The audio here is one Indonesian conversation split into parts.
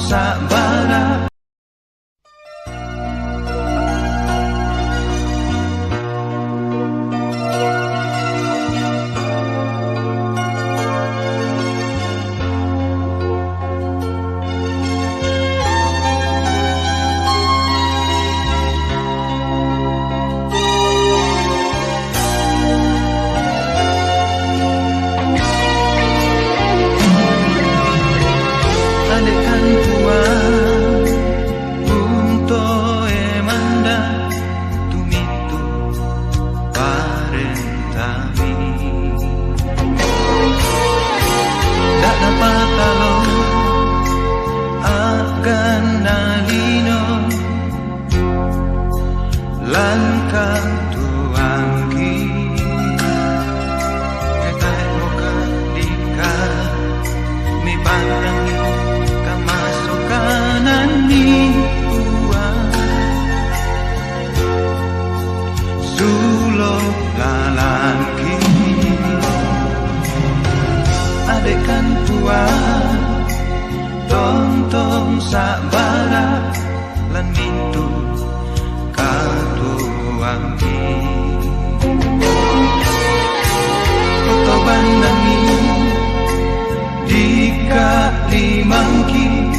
sabara. Adekan tuan untuk emanda tumitu parentami tak dapat talo akan nalino langkah tuangki ketai muka dika mi pandangi ni uang sulo lalaki adekan tuan tong sabara lan mintu katuangki foto bandangi dika limangki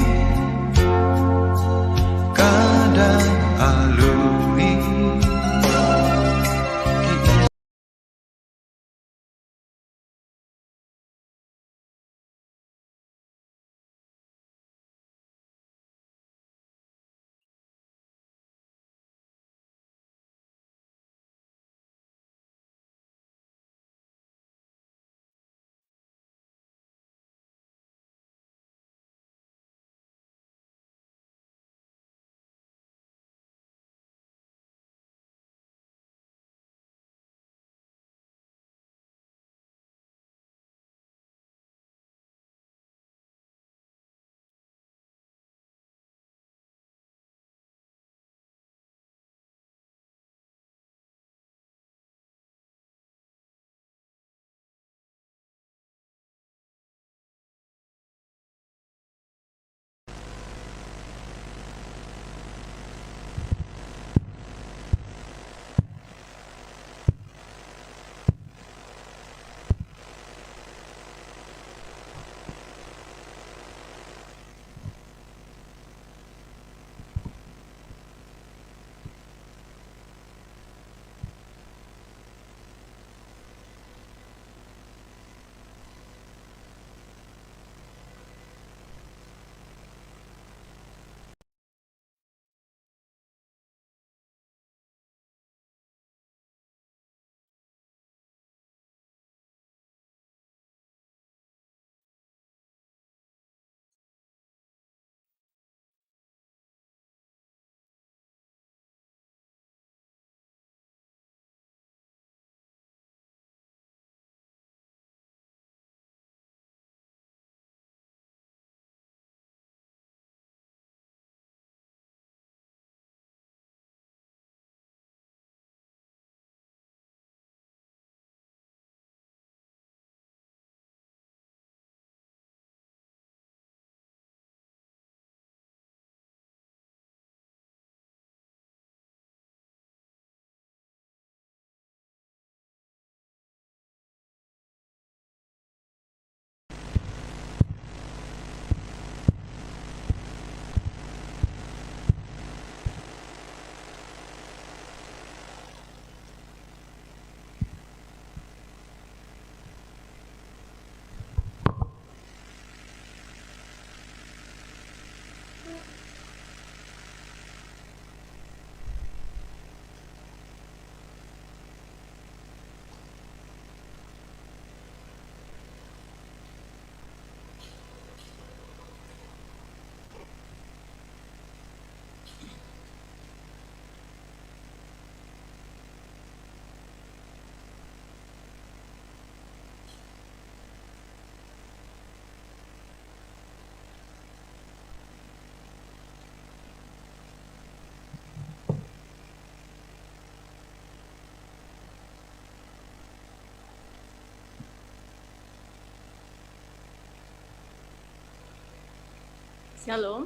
Shalom.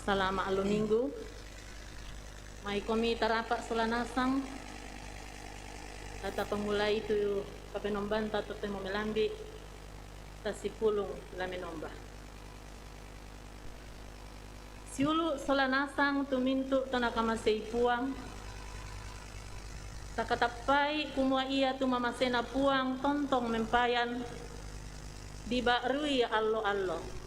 Salama alo minggu. May kami tarapak sulanasang. Tata pemulai itu kapenomban tato temo melambi. Tasipulung lamenomba. Siulu sulanasang tumintu tanakamasay puang. Takatapai kumua iya tumamasena puang tontong mempayan. Diba rui allo-allo.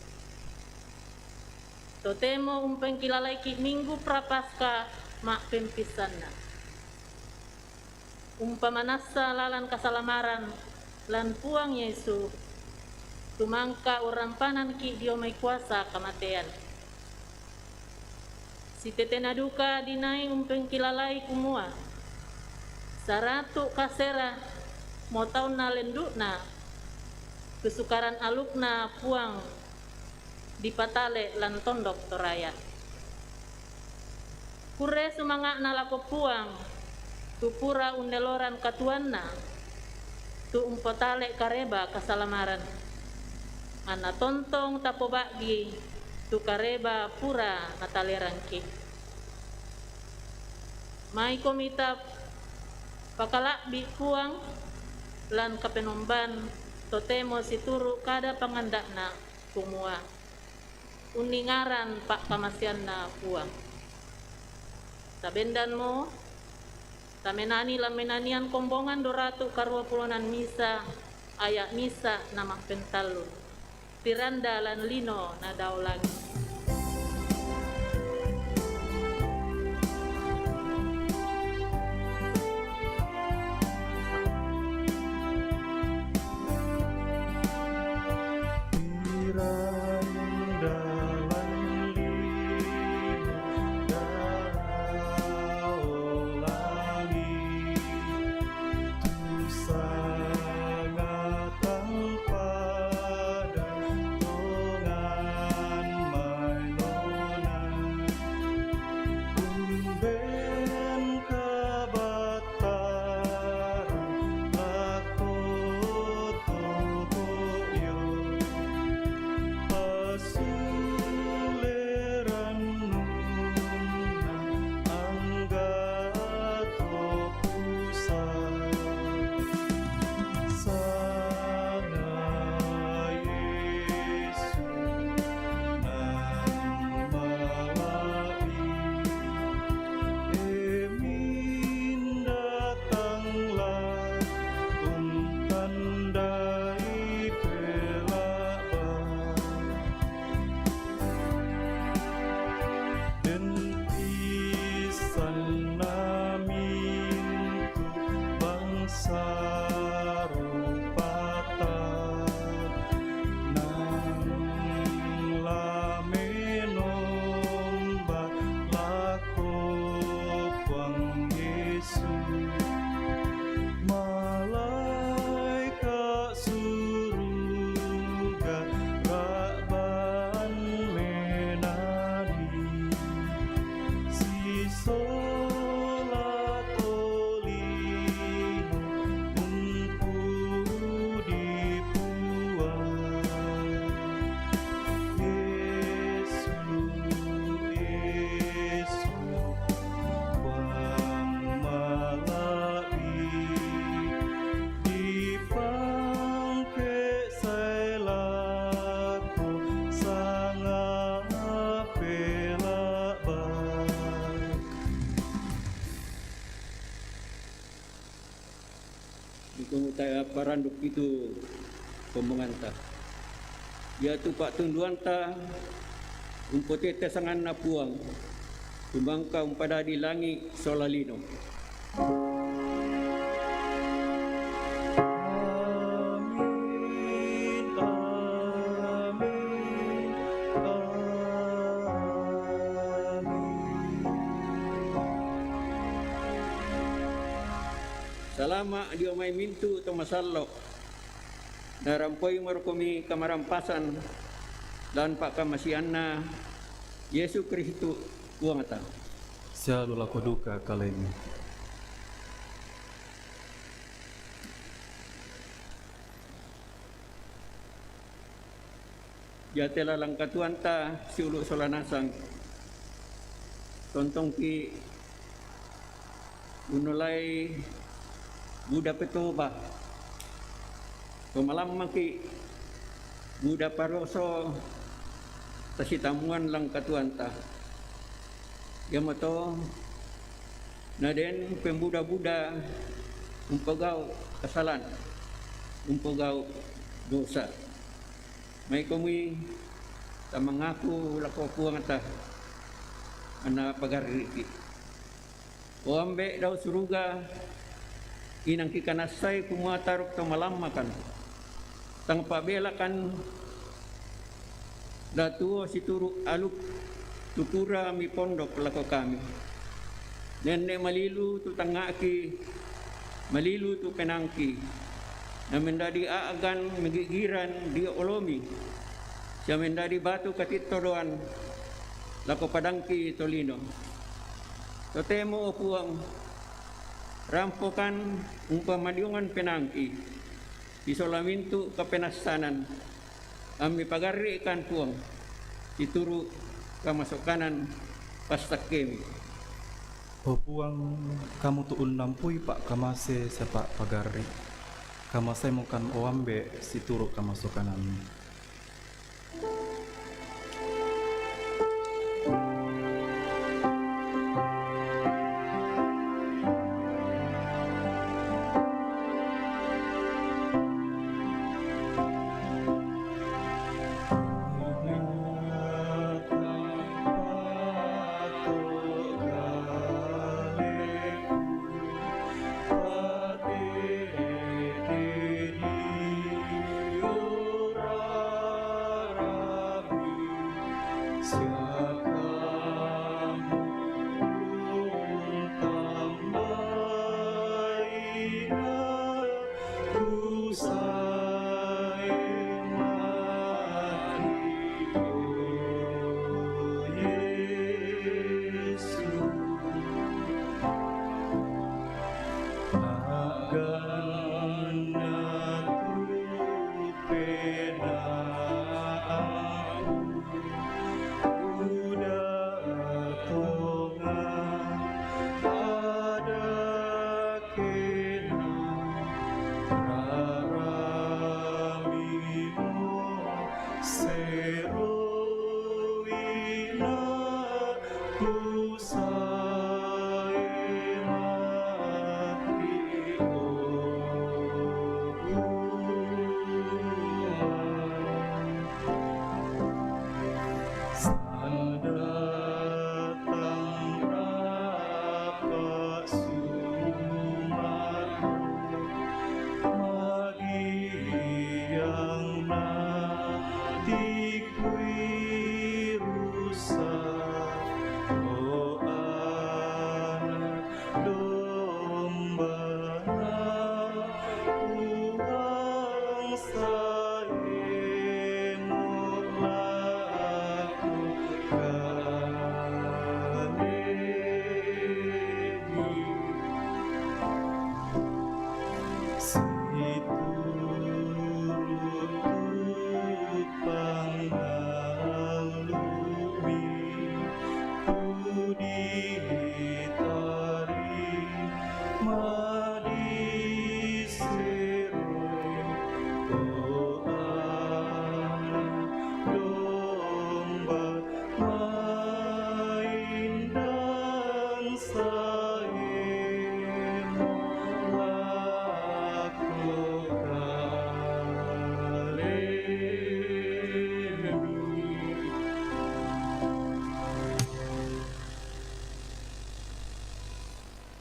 Totemo umpeng kilalay ki minggu prapaska mak pempisan na. Umpamanasa lalan kasalamaran lan puang Yesu tumangka urampanan ki dio may kuasa kamatean. Si tetena duka dinay umpeng kilalay kumua. Saratu kasera mo taon na lenduk na kesukaran alukna puang di patale lan tondok toraya. Kure sumanga nalako puang tupura undeloran katuanna tu umpotale kareba kasalamaran ana tontong tapobagi tu kareba pura natalerangki. Mai komita pakalakbi puang lan kapenomban totemo situru kada pangandakna kumua. Uningaran pak kamasian na puang. Tabendan mo, tamenani lamenanian kombongan doratu karwa pulonan misa, ayak misa namak pentalun. Tiranda lan lino na daulangi. Taya paranduk itu pemenganta. Ya tu pak tunduan ta umpote tesangan na puang tumbangka umpada di langit solalino. Salama dia may mintu to masallo. Narampoy markomi kamarampasan dan pak kamasianna Yesu Kristo tuangata. Sialu lako duka kalemi. Jatela lang katuanta si Ulu Solanasang. Tontong ki unulay Buddha Petoba. Pemalam maki Buddha Paroso tasitamuan lang katuanta. Yamato na den pembuda-buda umpagaw kasalan, umpagaw dosa. May kumi ta mangaku lako puang ta ana pagariki. O ambe daw suruga inang kikanasay kumuatarok to malamakan. Tang pabelakan datuo situru aluk tutura mi pondok lako kami. Nenne malilu tu tangaki, malilu tu penangki. Na mendadi aagan magigiran di olomi. Siya mendadi batu katitodoan lako padangki tolino. Totemo puang rampokan umpamadiungan penangki. Isolamintu kepenastanan. Ami pagari ikan puang dituru kamasukanan pastak kemi. Puang kamu tuun nampui pak kamase sepak pagari. Kamasay mo kan oambe situro kamasukanan.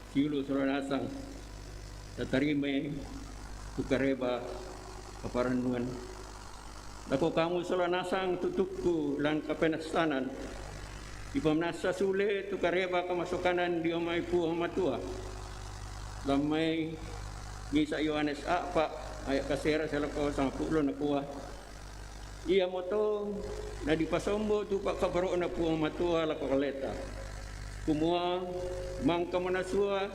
Siulu Solanasang tatarimay tukareba kaparanungan. Dako kamu Solanasang tutukku lan kapenastanan. Ipamnasa sule tukareba kamasukanan di omay puang matua. Lamay misa Yohanes apa ayak kasera selako sang pulo na kuha. Iya mo to na di pasombo tu pak kabaro na puang matua lako kaleta. Kumua mangka manasua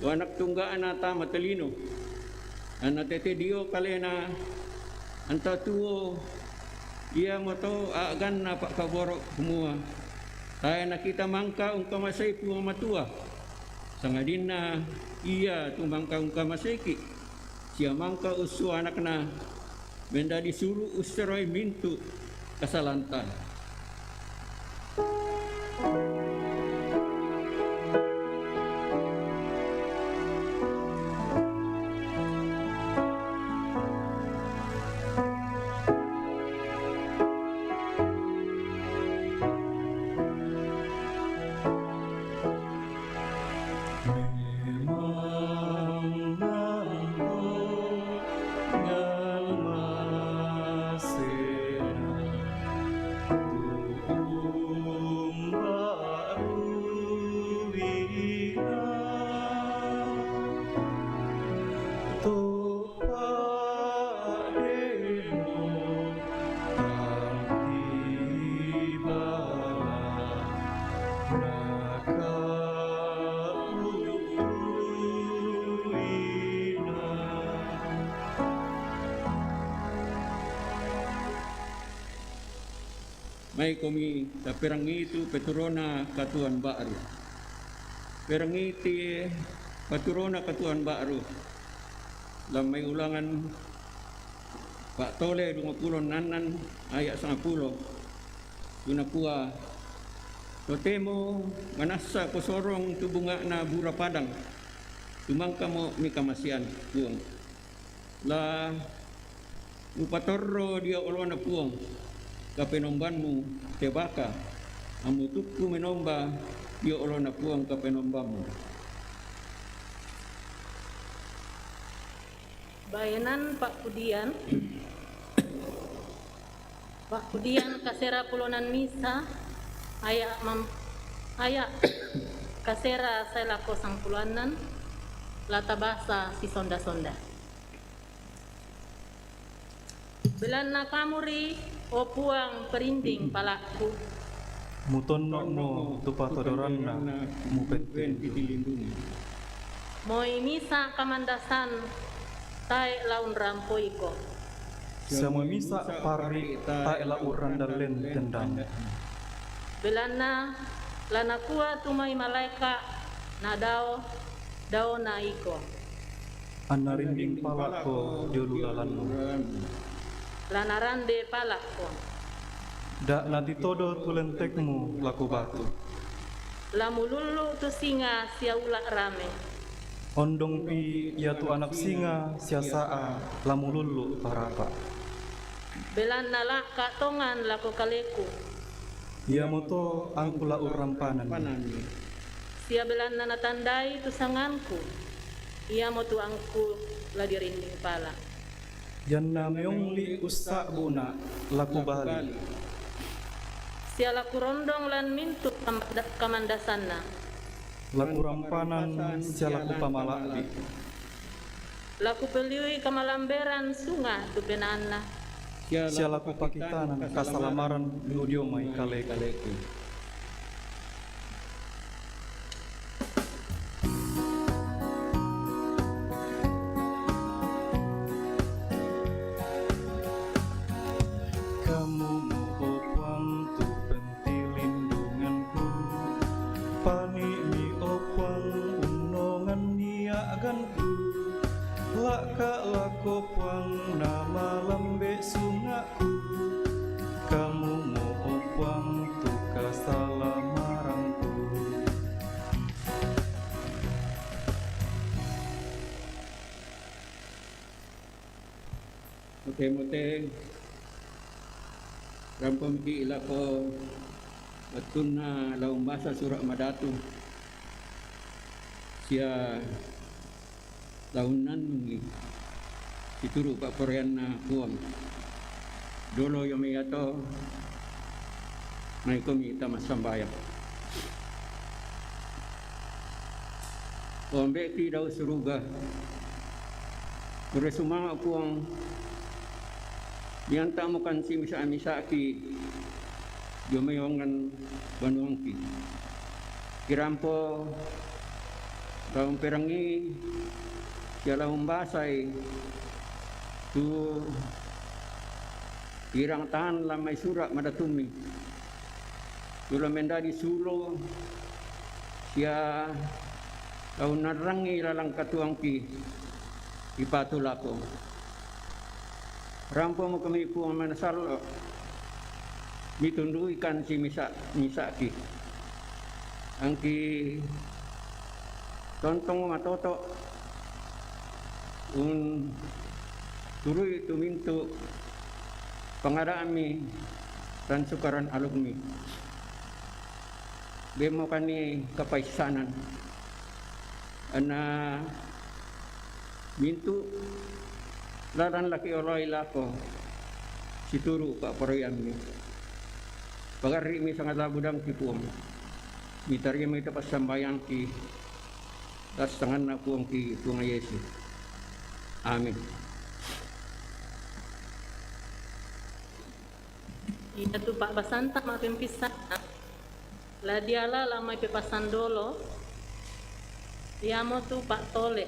anak tunggaan ata matalino anatete dio kalena anta tuo Ia mo to agan na pakaborok kumua. Tayo nakita mangka ung kamasay po matua. Sangadin na iya tumangka ung kamasayki. Siya mangka usu anak na benda disuruh usteroy mintu kasalantan. May kami sa perangiti Peturona Katuan Baru. Perangiti Peturona Katuan Baru. Lam may ulangan Pak Tole 20 nanan ayat 10. Tunapua totemo manasa kosorong tubunga na bura padang. Tumangka mo mikamasian puang. La upatorro dia ulwana puang. Kapenombanmu tebaka amutukku menomba dia ulwana puang kapenombanmu. Bayanan Pak Pudian Pak Pudian kasera pulonan misa ayak kasera saya lako sang puluanan lata basa si sonda-sonda belan na kamuri o puang perinding palaku Muton no tupatodoran na mupet dilindungi. moi misa kamandasan tay laun rampoi ko Sama misa pari taela uran dalen tendang. belana lana kuwa tumay malaika na dao na iko Anarinding pala ko diululalan mo. lana rande palak ko Da natitodo tulentek mo laku batu. lamululu tu singa sia ulak rame Ondong pi yatu anak singa siasaa lamululu parapa. belan nala katongan lako kaleku Ia moto angkula urampanan. sia belan na natandai tu sanganku ia mo tu angku la dirinding pala Yan na meong li usa buna laku bali. sia laku rondong lan mintu kamandasan na Laku rampanan sia laku pamalakdi. laku peliui kamalamberan sunga tu penana Sia laku pakitanan kasalamaran nudio mai kaleku. Kamu mau opang tu pentilindunganku. Pani mi opang unongan niaganku. Laka lakopang nama lambe sungaku. Kamu mau opang tu kasalamaranku. Mute rampam di ilako atun na laung basa surat madatu sia launan nungi ituru Pak Korean na puang dolo yo miyato may kumita masambaya ombe ti daw suruga Kure sumanga puang yang tamu kan si misa ki jomayongan banuangki kirampo kaum perangi siala umbasai tu irang tahan lamai surak madatumi tula mendadi sulo sia tau narangi lalang katuangki ipatulako rampo mo kami po ang manasalo mitunduikan si misaki angki tontong matoto un tuloy tuminto pangarami dan sukaran alumni bemo kani kapaisanan ana mintu laran laki oloy lako situru pak poroyan mi pagari mi sangat labudang kipuang mitarya mi tapas sambayang ki tas tangan na puang ki tuang Yesus. Amin. Ina tu Pak Basanta mapimpisan la diala la mai pepasan dolo iamo tu Pak Tole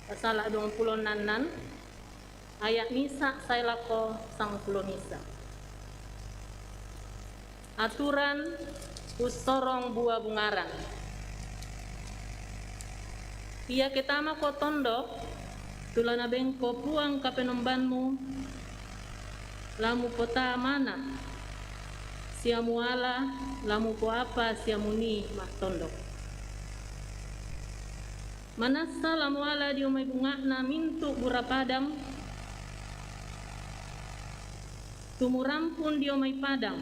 pasala 20 nanan ayat misa saya lako sang pulo misa aturan usorong buah bungaran iya ketama ko tondok tulana bengko puang kapenombanmu lamu kota mana siamu ala lamu ko apa siamu ni mak tondok manasa lamu ala dio may bunga na mintu bura padang tumurampun dio may padang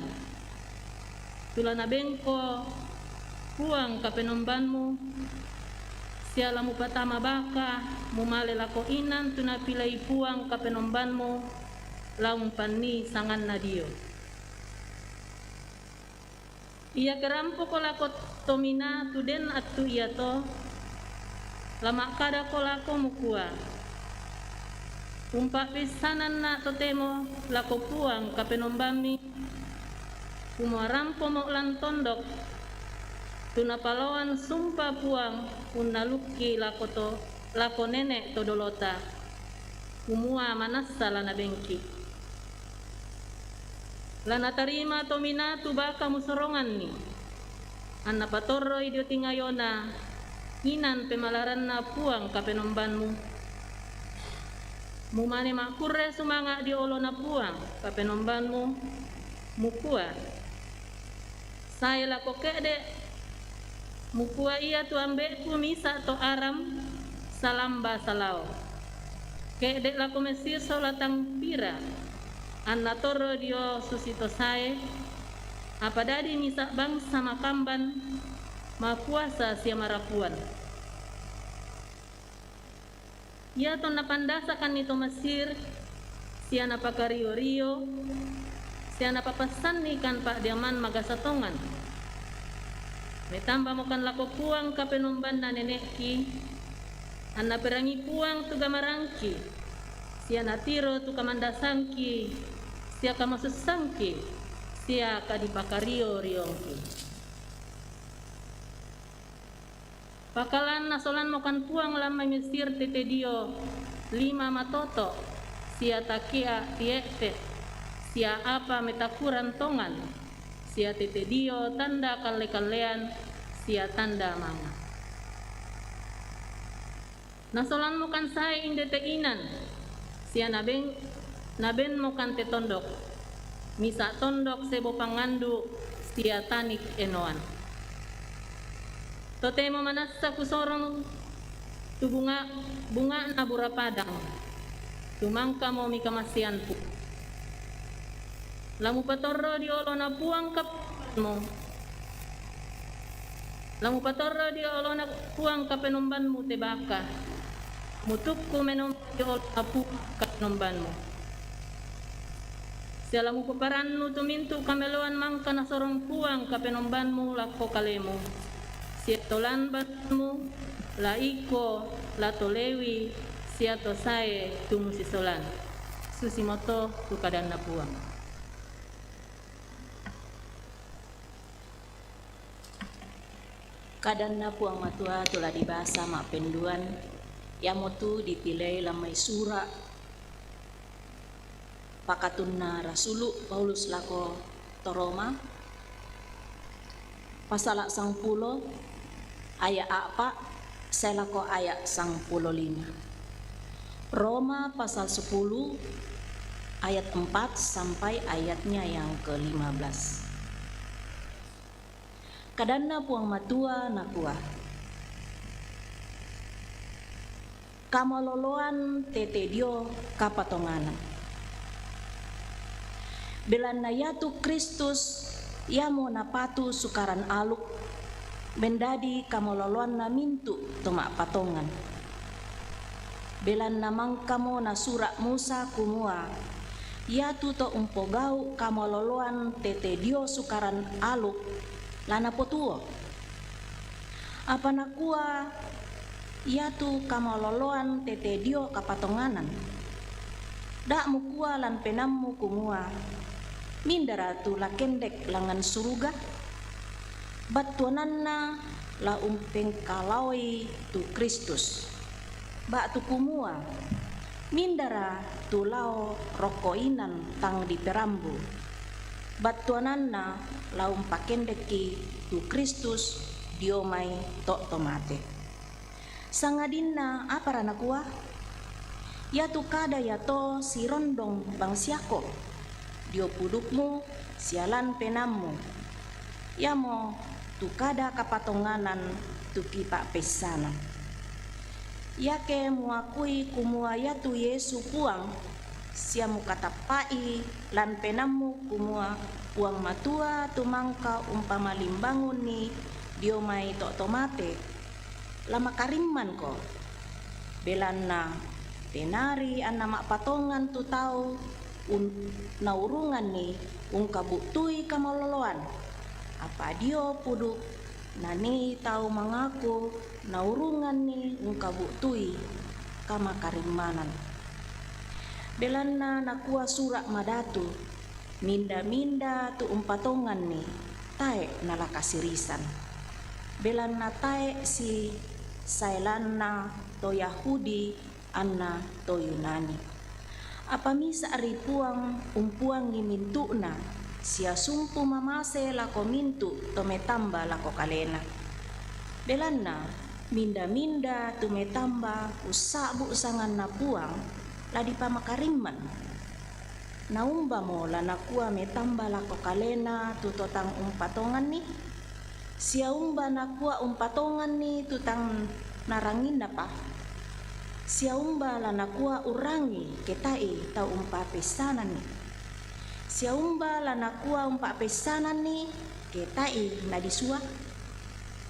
tulana bengko puang kapenombanmu sia lamu patama baka mumale lako inan tunapilay puang kapenombanmu laung panni sangan na dio iya kerampo ko lako tomina tuden atu iya to lama kada ko lako mukua umpa pisanan na totemo lako puang kapenombami kumarampo mo lan tondok tunapalawan sumpa puang unaluki lako to lako nenek to dolota kumua manasa lana bengki lana tarima tomina tu baka musorongan ni anna patoro idio tingayona inan pemalaran na puang kapenombanmu mumane makure sumanga di olo na puang kapenombanmu mukua saya lako kede mukua iya tu ambe ku misa to aram salamba salao kede lako mesir solatang pira anna toro dio susito sae apa dadi misa bangsa makamban makuasa sia marapuan ia to napandasakan ito Mesir sia napakario-rio sia napapasan ikan Pak Diaman magasatongan may tamba mo kan lako puang kapenomban na neneki anna perangi puang tu gamarangki sia natiro tu kamandasangki sia kamasasangki sia kadipakario riongki pakalan nasolan mokan puang lamai Mesir tete dio 5 matoto sia takia tiete sia apa metakuran tongan sia tete dio tanda kale-kalean sia tanda mama nasolan mokan saya indete inan sia naben mokan te tondok misa tondok sebo pangandu sia tanik enoan totemo manasa kusorong tu bunga na bura padang tumangka mo mikamasian pu lamu patorro di olo na puang kapmo lamu patorro di olo na puang kapenomban mu te baka mutukku menom di olo na puang kapenomban mu sia lamu paparannu tumintu kameloan mangka na sorong puang kapenomban mu lako kalemu sia tolan batmu laiko latolewi sia tosae tumusisolan susimoto tukadan na puang kadan na puang matua tula dibasa mak penduan yamotu dipilai lamai sura Pakatunna Rasulu Paulus lako to Roma pasal 10 ayat apa saya lako ayat 15. Roma pasal 10 ayat 4 sampai ayatnya yang ke-15. Kadanna puang matua nakua kamaloloan tete dio kapatonganan belan nayatu Kristus yamo napatu sukaran aluk mendadi kamaloloan na mintu tomak patongan belan namang kamo na surak Musa kumua yatu to umpogau kamaloloan tete dio sukaran aluk lana potuo apa nakua yatu kamaloloan tete dio kapatonganan dak mukua lan penammu kumua mindara tu lakendek langan suruga batuananna la umpeng kalaui tu Kristus bak tu kumua mindara tu lao rokoinan tang di perambu batuananna la umpakendeki tu Kristus diomai tok tomate sangadinna apa ranakua ya tu kada ya to si rondong bang siako dio pudukmu sialan penammu ya mo tu kada kapatonganan tu kipa pesana ya ke muakui kumua ya tu Yesu puang siamu katapai lan penammu kumua puang matua tu mangka umpama limbangun ni dio mai tok tomate lama kariman ko belanna penari mak patongan tu tau naurungan ni kabutui kamaloloan apa dio puduk nani tau mengaku naurungan ni kabutui kama karimanan belanna nakua surak madatu minda-minda tu patongan ni tae nalakasirisan belanna tae si sailanna to Yahudi anna to Yunani apa misa ripuang umpuang ngimintuna sia sumpu mamase lako mintu to metamba lako kalena belanna minda-minda tu metamba usabu sangan na puang ladi pamakariman naumba mo lanakua metamba lako kalena tu totang umpatongan ni sia umba nakua umpatongan ni tutang narangin na pa sia umba la nakua urangi ketai tau umpa pesanan ni sia umba la nakua umpa pesanan ni ketai na disua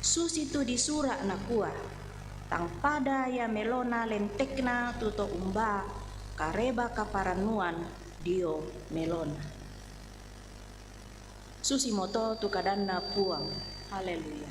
susi tu disura nakua tang pada ya melona lentekna tuto umba kareba kaparanuan dio melona susi moto tu kadanna puang. Haleluya.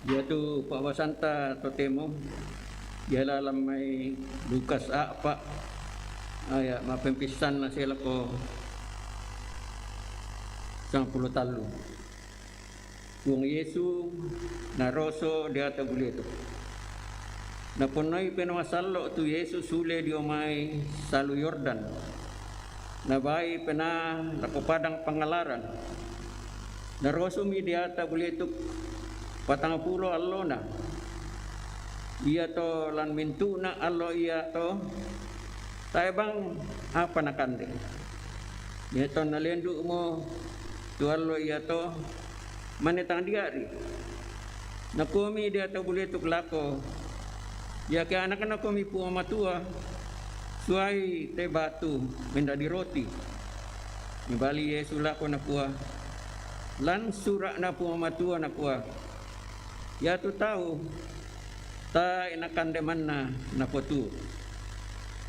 Dia tu Pak Wasanta totemo dia dalam mai Lukas apa ayat mapempisan na sila ko 10 talu kung Yesu naroso dia ta buleto na punay penawasalo tu Yesu sule dio mai salu Yordan na bai pena nakopadang pangalaran naroso mi dia ta buleto 40 allo na iya to lan mintu na allo iya to tayo bang apa nakande iya to nalendu mo tu allo iya to manetang diari nakumi dia to boleh tu kelako ya ke anak-anak kami puang matua suai te batu menjadi roti. Nibali Yesu lako na kuah lan sura na po matua na kuah. Ya tu tahu ta inakan deman na potu.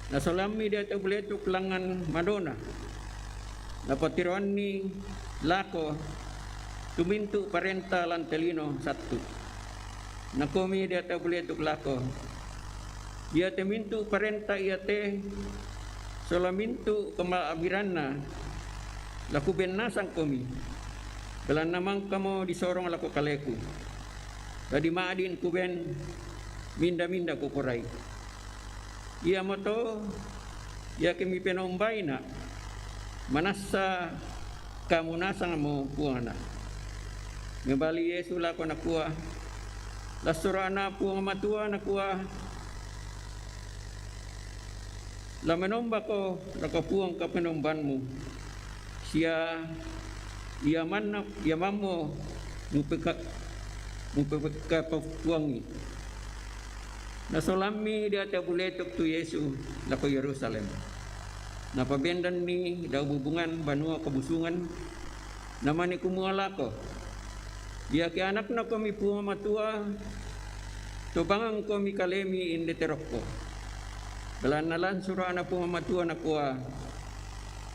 Na solami dia tu boleh tu kelangan Madonna. Na potiron ni lako tumintu parenta lan telino satu. Na komi dia tu boleh tu lako. Ia te mintu parenta ia te solamintu kemaabiranna laku benasang komi. Belan namang kamu disorong laku kaleku. Tadi maadin kuben minda-minda kukurai. Ia moto ia kemi penombai na manasa kamu nasang mo puana. Ngembali Yesu laku na kuah. Lasurana puang matua na kuah. La menomba ko nakapuang ka penombanmu. Sia ia mana ia mamo mupeka papuangi. Na solami dia ta buletok tu Yesu la ko Yerusalem. Na pabendan ni daw bubungan banua kebusungan namani kumuala ko. Dia ke anak na kami puang matua tobangang kami kalemi inde terokko. Nalan surah anak pun matua anak kuah.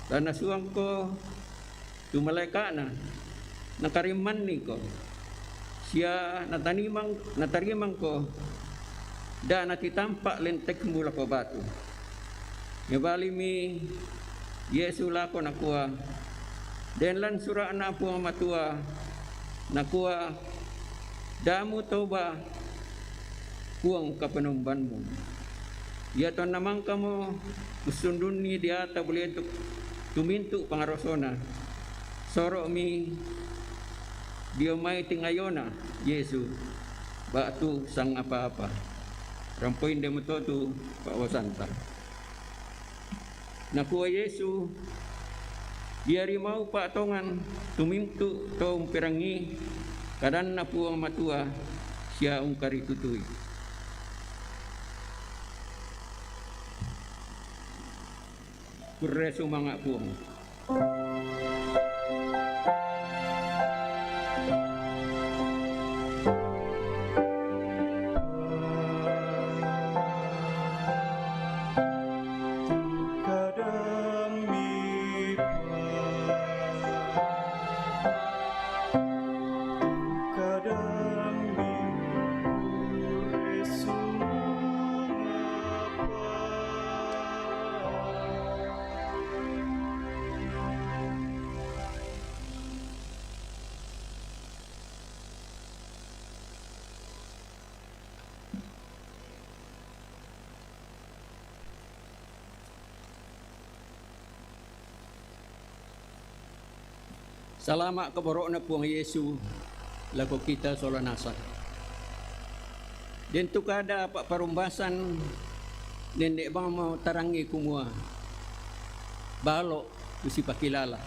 Dan nasuang ko tumaleka na nakariman ni ko. Siya natarimang ko dan natitampak lentek mula ko batu. Ngabali mi Yesu lako na kuah. Dan lan surah anak pun matua na kuah. Damu toba kuang kapenumbanmu. Ya tuan namang kamu usundun ni dia tak boleh untuk tumintu pangarosona. Sorok mi dia mai tingayona Yesu batu sang apa-apa. Rampoin dia moto tu Pak Wasanta. Nakuha Yesu dia rimau Pak Tongan tumintu tong perangi kadan napuang matua sia ungkari tutui. Kuresu mangak puang. Salamat keborok na puang Yesu laku kita solanasa. Dan tu kada pak parumbasan nenek bang mau tarangi kumua. Balok usi pakilala.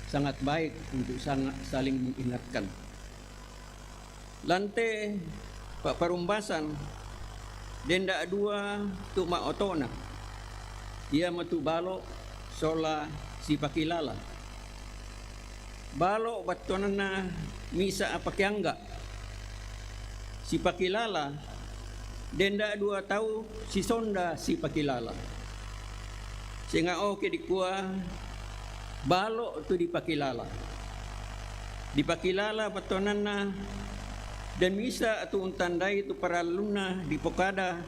Sangat baik untuk sangat saling mengingatkan. Lante pak parumbasan denda dua tu mak otona. Ia matu balok sola si pakilala. Balok batonan na misa apa kiangga si pakilala denda 2 tahu si sonda si pakilala sehingga oke dikua balok tu di pakilala batonan na dan misa tu untandai tu para luna di pokada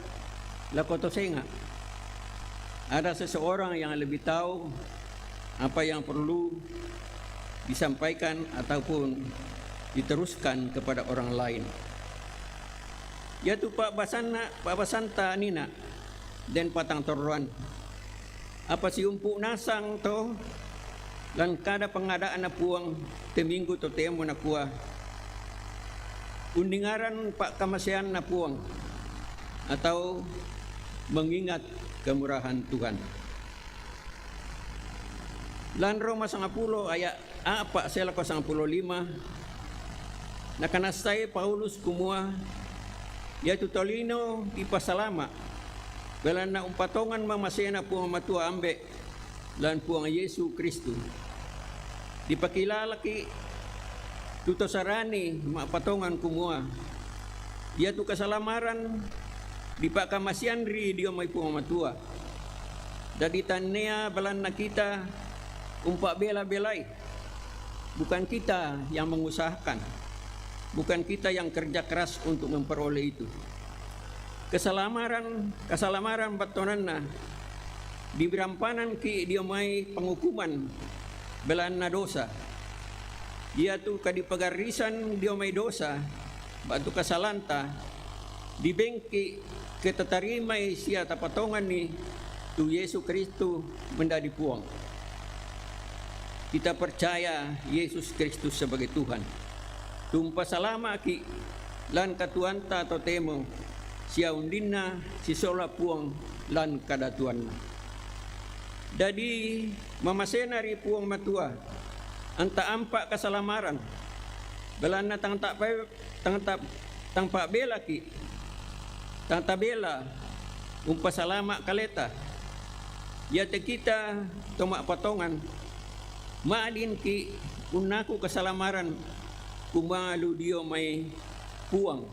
lakoto senga ada seseorang yang lebih tahu apa yang perlu disampaikan ataupun diteruskan kepada orang lain. Yaitu Pak Basanta Nina dan Patang Toruan. Apa si umpuk nasang to dan kada pengadaan na puang teminggu to temo na kuah. Undingaran Pak Kamasean na puang atau mengingat kemurahan Tuhan. Lan Roma 10 ayat apa sela 55 nakanasay Paulus kumua yaitu tolino di pasalama Belan na umpatongan mamasena po matua ambe lan po ang Yesu Kristo. Dipakilala ki tuto sarani mapatongan kumua. Ia tu kasalamaran di pakamasianri dia may po matua. Dadi tannya balan na kita umpa bela-belai. Bukan kita yang mengusahakan. Bukan kita yang kerja keras untuk memperoleh itu. Kesalamaran batonanna diberampanan ki dia mai penghukuman belan na dosa. Dia tu kadipagarisan dia mai dosa batu kasalanta dibengki ketatarimai sia tapatongan ni tu Yesus Kristus mendadi puang. Kita percaya Yesus Kristus sebagai Tuhan. Tumpa salama ki lan katuanta atau temo sia undinna si sola puang lan kadatuanna. Jadi mamasena ri puang matua anta ampa kasalamaran belana tang pak bela ki tang tabela umpa salama kaleta ya te kita tomak patongan maadin ki unaku kasalamaran kumalu dio may puang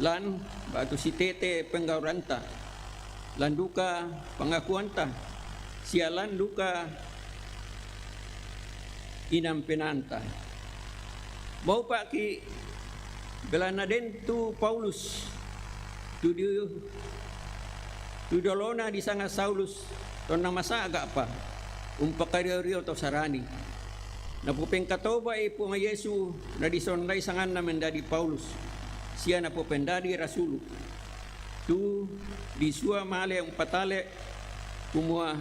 lan batu si tete penggauranta lan duka pengakuanta sialan duka inampenanta mau pak ki belana den tu Paulus tu dolona di sanga Saulus to na masa aga pa umpakario to sarani napupeng katoba po nga Yesu na disonlay sangan naman dadi Paulus siya na po pendadi rasulu tu disua male ang patale kumua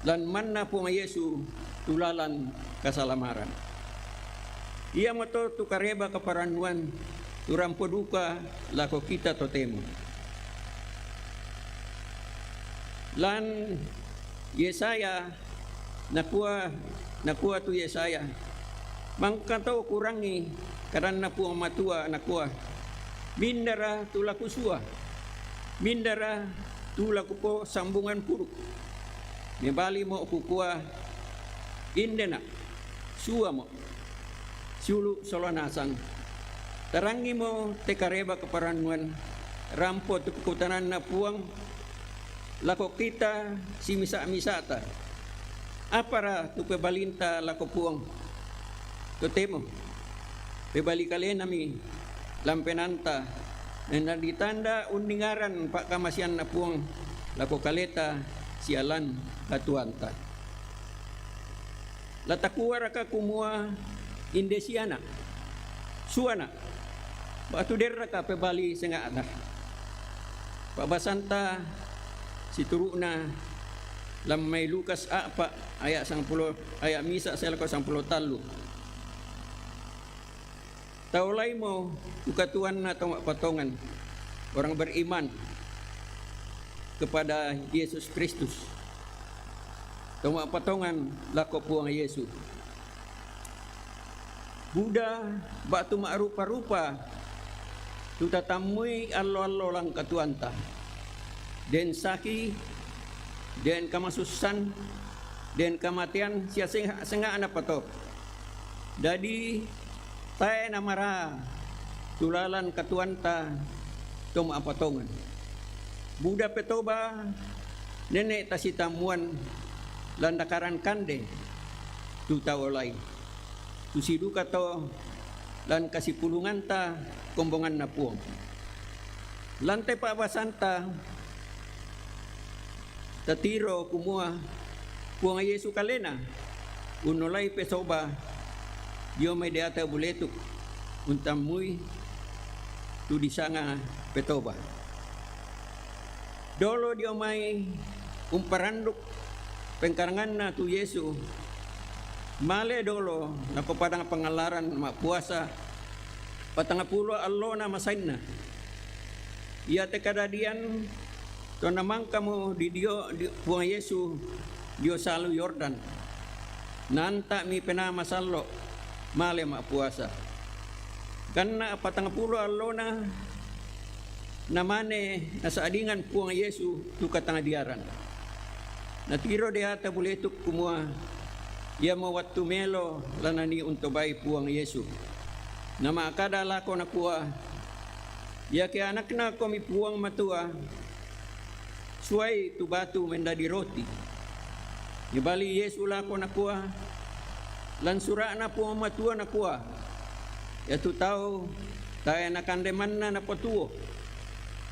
lan man na po nga Yesu tulalan kasalamaran iya mo to tukareba kaparanuan turampo duka lako kita totemo lan Yesaya nakuha tu Yesaya mangkanto kurangi karena po matua nakuha mindara tulaku sua mindara tulaku po sambungan puruk nibali mo kukuha indena sua mo sulu solanasan tarangi mo tekareba kaparanuan rampo tu kekutanan na puang lako kita si misa-misata apara tu pebalinta lako puang tu temo pebalikale nami lampenanta na ditanda uningaran pak kamasian na puang lako kaleta sialan katuanta latakuara ka kumua indesiana suana batu derra ka pebali senga ada pabasanta situruna lamay Lukas apa ayat 10 ayat misa sela ko 10 talu taulay mo ukatuan na tong patongan orang beriman kepada Yesus Kristus tong patongan lako puang Yesus Buddha batu ma'rupa-rupa tu tatamui allo-allo lang katuanta den saki den kamasusan den kamatian sia senga anak pato dadi tae namara tulalan katuanta tom apatongan Buddha petoba nenek tasitamuan landakaran kande tu tawolai tu siduka to lan kasipulungan ta kombongan na puong lantai pa basanta tatiro kumua puang Yesu kalena unolai pesoba dio may deata buletuk untamui tu disanga petoba dolo dio may umparanduk pengkarangan na tu Yesu male dolo na papadang pangalaran mapuasa patangapulo allo na masain na iya te kadadian to namang kamo di dio puang Yesu dio salu Yordan nanta mi pena masallo male mapuasa karena patangapulo allo na namane nasaadingan puang Yesu tu katangadiaran. Natiro de hata buletuk kumua ia mawat tumelo lanani untobay puang Yesu. Nama akada lako na kuwa ia ke anak na komi puang matua suai tu batu mendadi roti. Ibali Yesu lako na kuwa lan sura na puang matua na kuwa ya tu tau tayo nakandeman na patuo.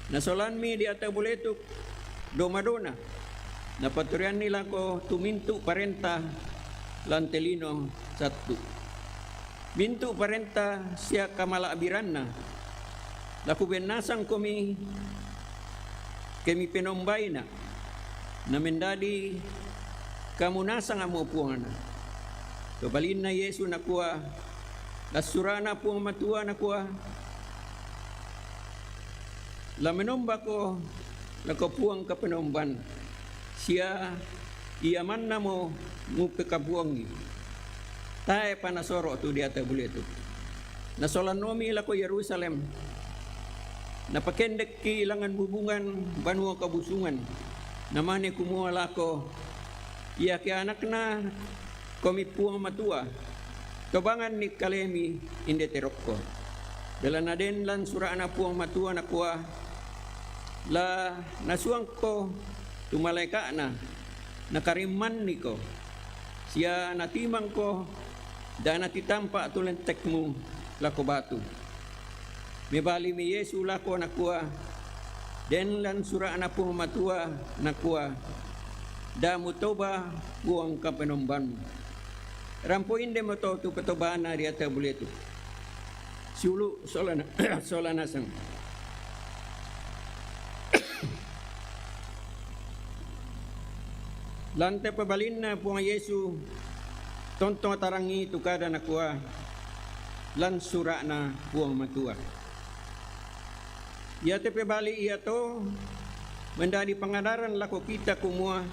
Nasolan mi di ata buletuk do Madonna. Napaturian nila ko tumintu parenta lantelino satu. Mintu parenta siya kamala abiran na. Laku benasang kami pinombay na. Namendadi kamunasang amupuan na. Kabalin na Yesu na kuwa. Lasurana puang matua na kuwa. La menomba ko lako puang kapenomban. Siya iaman na mo pekabuangi. Tae panasoro tu di ata buletu. Nasolan nomi lako Yerusalem. Napakendek kilangan hubungan banua kabusungan. Namane kumua lako. Ia ke anak na komi puang matua. Kabangan ni kalemi inde terokko. Bela naden lan surana puang matua na kuah. La nasuang ko tumaleka na nakariman ni ko. Siya natimang ko dan natitampa tulentek mo lako batu. Mebali mi Yesu lako na kuah. Den lan surana puang matua na kuah. Da mutoba puang kapenomban. Rampo inde mo to tu katobana di ata buletu. Siulu solanasang. Lante pabalin na puang Yesu tontong tarangi tukada na kuha lan sura na puang matua. Iate pabali iya to mendadi pangadaran lako kita kumua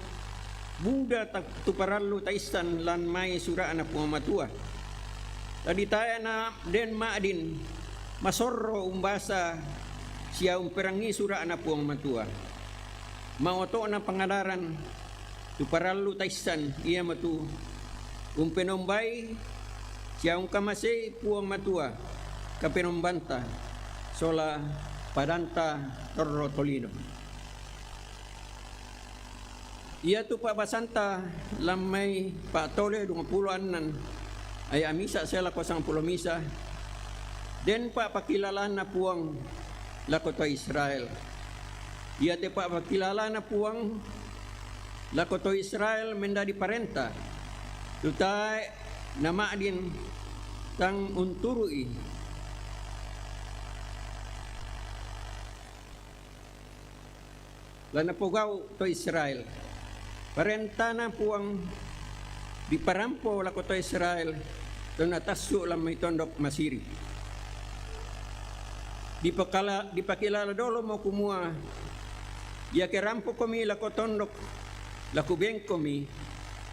Buda tak tuparallu taisan lan mai sura na puang matua. Tadi taya na den maadin masorro umbasa siya umperangi sura na puang matua. Maoto na pangadaran tuparallu taisan iya matu umpenombay siya kamase puang matua kapenombanta sola padanta torro tolino. Ia tu Pak Basanta lamai Pak Tole 20 anan ay amisa saya lako 10 misa. Den Pak pakilalan na puang lako to Israel. Ia te Pak pakilalan na puang lako to Israel mendadi parenta. Tutai nama din tang unturui. Lana pugau to Israel. Parentana puang di parampo la kota Israel don atasu lam may tondok masiri. Di pakilala dolo mo kumua ya kerampo komi la kotondok la kubeng komi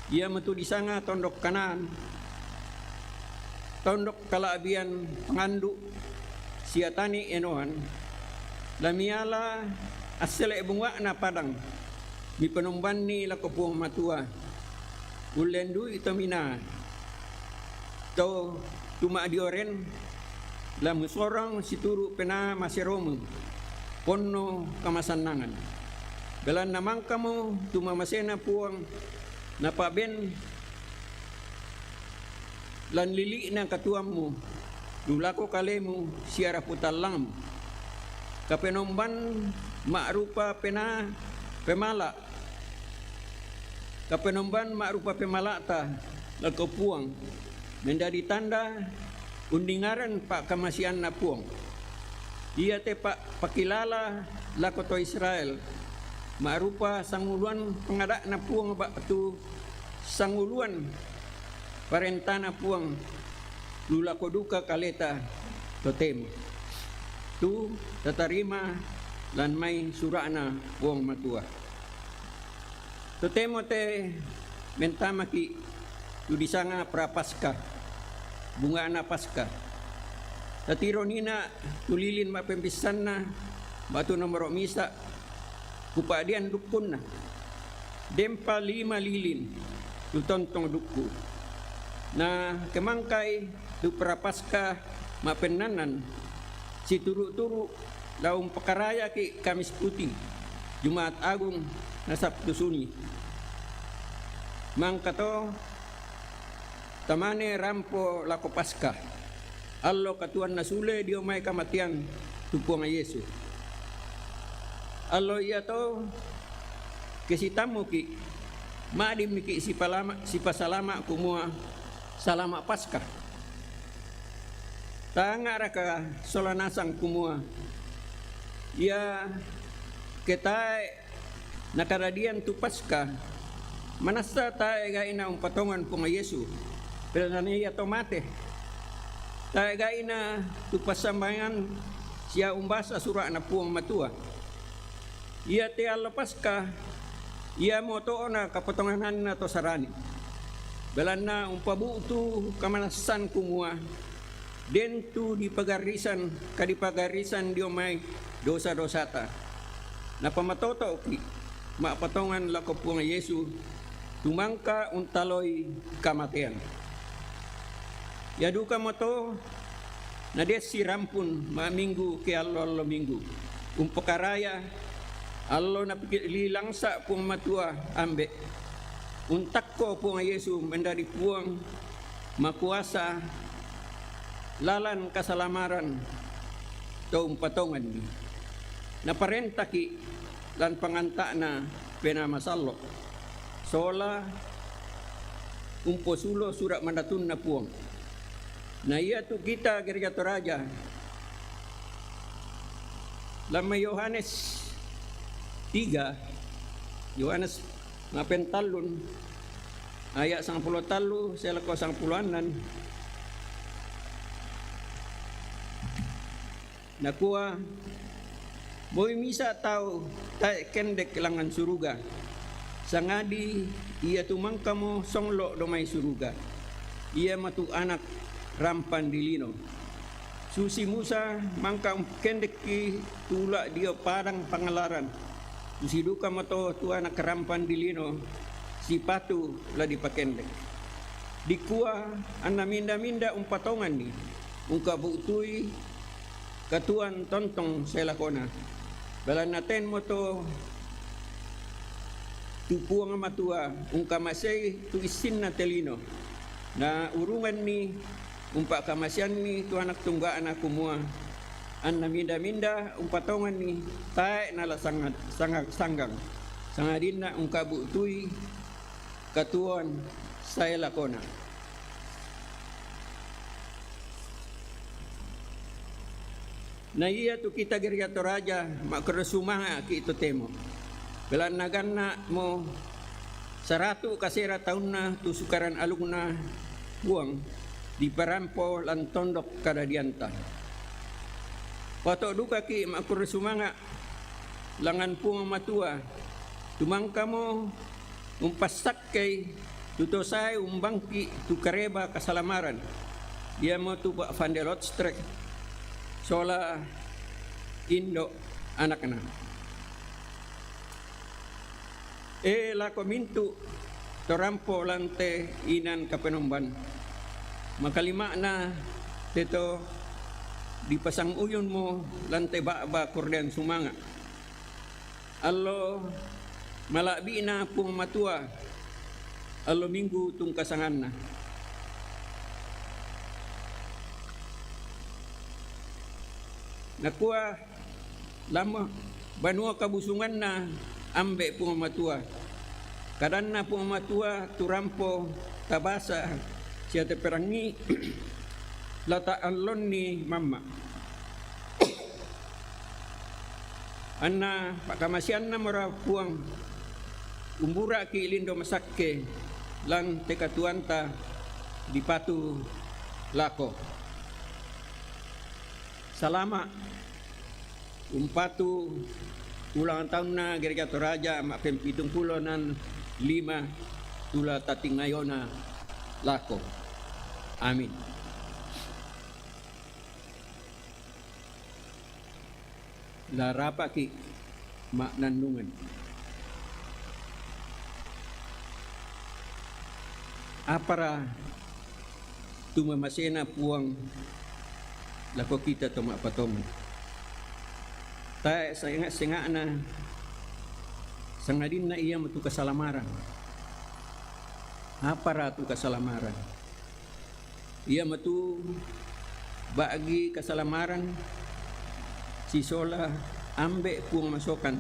ia metu di sanga tondok kanan tondok kalaabian pangandu siatani enoan lamiala asele bunga na padang mi penomban ni la kopuang matua ulendu itamina to tuma dioren la musorang situru pena maseromu ponno kamasanangan belan namang kamu tuma masena puang napaben lan lili na katuamu dulako kalemu siara putalam kapenomban makrupa pena pemala kapenomban makrupa pemala ta lako puang menjadi tanda undingaran Pak kamasian na puang ia te Pak pakilala lako to Israel makrupa sanguluan pengadak na puang baktu sanguluan parentana puang lulako duka kaleta totem tu tatarima lan may surana puang matua. Totemo te mentamaki tu disanga prapaska bunga na paska. Tatiro nina tulilin mapempisan na batu nomor misa kupadian dukun na dempa 5 lilin tu tontong dukku na kemangkai tu prapaska mapenanan si turu-turu laung pekaraya ki Kamis Putih Jumat Agung na Sabtu Sunyi mangkato tamane rampo lako paska allo katuan na sule dio may kamatian tupuang Yesus allo iya to kesitamu ki maadim ki si pasalama kumua salama paska tanga raka solanasang kumua ia ketai nakaradian tu paska manasa tae gaina patongan pung Yesus Belanania tomate tae gaina tu pasambayan sia umbasa sura na puang matua ia te alapaska ia motoona kapotonganan na to sarani belana umpabutu kamanasan kumua dentu di pagarisan kadipagarisan diomay dosa-dosata na pamatoto ki mapatongan lako puang Yesus tumangka untaloy kamatian yaduka mo to na desi rampun maminggu ke allo minggu umpakaraya allo na lilangsa pung matua ambe untakko pung Yesus mendari puang makuasa lalan kasalamaran to umpatongan ni na parenta ki lan panganta na penamasallo sola umposulo surat mandatun na puang na iya tu kita Gereja Toraja lama Yohanes 3 Yohanes ngapentalun ayat 10 talu selako 10-anan nakuha boy misa tau tae kendek langan suruga sangadi ia tumangka mo songlo domay suruga ia matu anak rampan dilino susi Musa mangka kendek ki tula dia parang pangalaran susi duka mato tu anak rampan dilino si patu la dipakendek dikua anna minda-minda umpatongan ni ungka butui katuan tontong selakona balanaten mo to tupuang matua ungka masay tu isin na telino na urungan ni umpa kamasyan ni tu anak tunggaan aku mua an naminda-minda umpatongan ni tae nala sanggang sangadin na ungka butui katuan saya lakona na iya tu kita Gereja Toraja makrasumanga ki ito temo belan naganna mo 100 kasera taon na tu sukaran alung na buang di parampo lan tondok kadadianta pato duka ki makrasumanga langan pung matua tumangka mo umpasak kay tutosay umbangki tu kareba kasalamaran ia mo tu Van der Rotstrek sola Indo anak na lako mintu torampo lante inan kapenomban makalima na teto dipasang uyon mo lante ba kordean sumanga allo malabi na pung matua allo minggu tung kasangan na nakuha lama banua kabusungan na ambe pumamatua kadan na pumamatua turampo tabasa siya teperangi lata alon ni mama anna pakamasyan na mara puang umbura ki lindo masakke lang tekatuanta di patu lako salama umpatu ulang tahun na Gereja Toraja makem 75 tula tating ngayona lako amin larapa ki maknandungan. Apara tu mamasena puang lako kita to mapatoman. Ta senga na sangadin na iya matu kasalamaran. Apara tu kasalamaran? Ia matu bagi kasalamaran si sola ambek puang masokan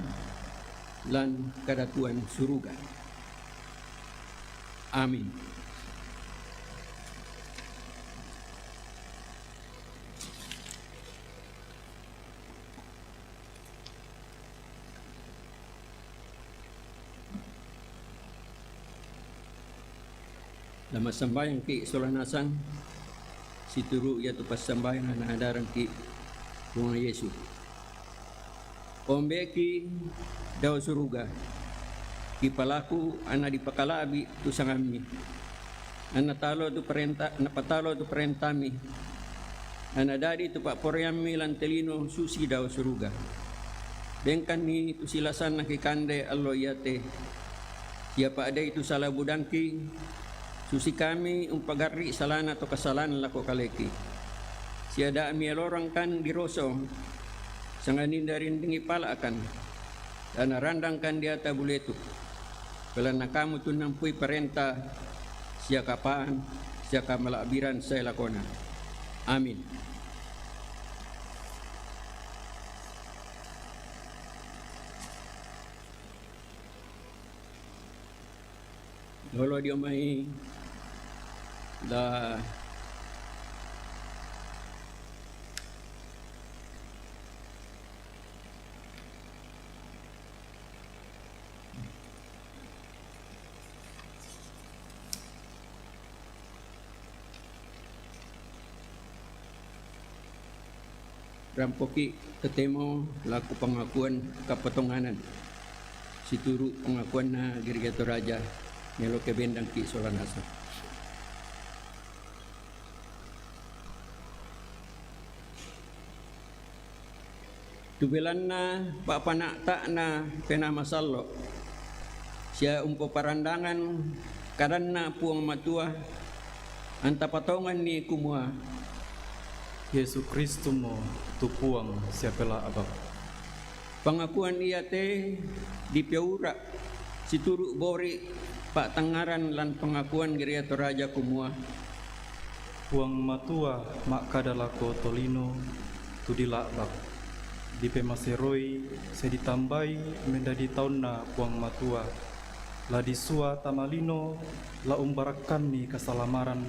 lan kadatuan suruga. Amin. Lama sembahyang ki solanasang situru ya tu pas sembahyang na hadaran ki bunga Yesus. Ombe ki daw suruga ki palaku ana dipakalabi tu sangami. Ana talo tu perintah ana patalo tu perintami. Ana dadi tu pak poryami lan telino susi daw suruga. Dengkan ni tu silasan na kikande allo yate. Siapa ada itu salah budangki susi kami umpagari salana to kasalanan lako kaleki. Siada mi lorang kan diroso sanganin darin dingi palakan dan randangkan dia tabuletu. Kelana kamu tu nampui perintah sia kapaan sia kamalabiran saya lakona. Amin. Lolo dia mai da rampoki ketemo laku pengakuan kapotonganan situru pengakuan na Girgato Raja melo ke bendang ki solanasa. Tubelan na papanak tak na pena masallo sia umpo parandangan kadan na puang matua anta patongan ni kumua Yesus Kristus mo tupuang siapela abak. Pengakuan ia te di Piaura situru bori pak tangaran lan pengakuan Girgato Raja kumua. Puang matua mak kadalako tolino tudila abak. Di pemaseroi saya ditambai menjadi tahun na puang matua. La disua tamalino la umbarakan ni kasalamaran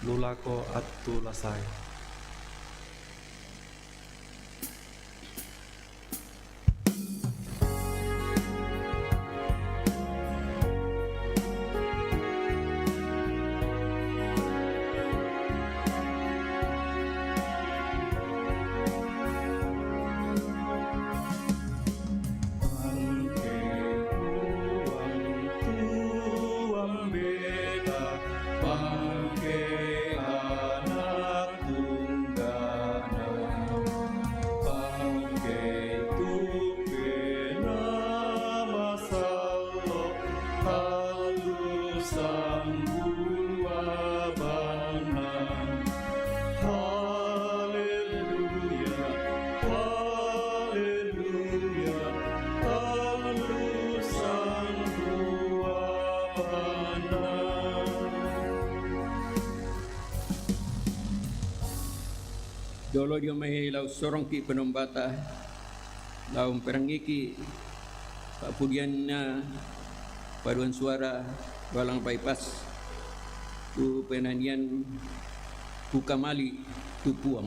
lulako atu lasai. Dolo dia mai lau sorong ki penombata lau perangiki papudian na paduan suara walang bypass tu penanian tu kamali tu puang.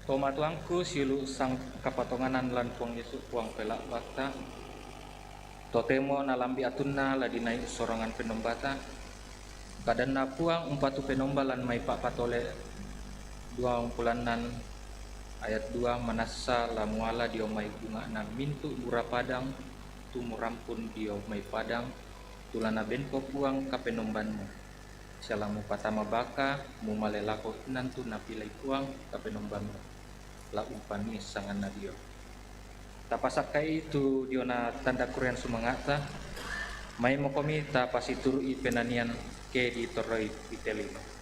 Toma tuangku silu sang kapatonganan lan puang Yesus puang pelak bakta. Totemo nalambi atunna ladinai sorangan penombata. Kadanna puang umpatu penomba lan mai pak patole 2 pulanan ayat 2 manasa lamuala dio mai bunga na mintu mura padang tumurampun dio mai padang tulana benko puang kapenombanmu. Salamu patama baka mu malelako nantu napilai puang kapenombanmu. La upani sangan na dio. Tapasakai itu dio na tanda kurian sumangata. Mai mokomi tapasituru i penanian ke di toroi pitelino.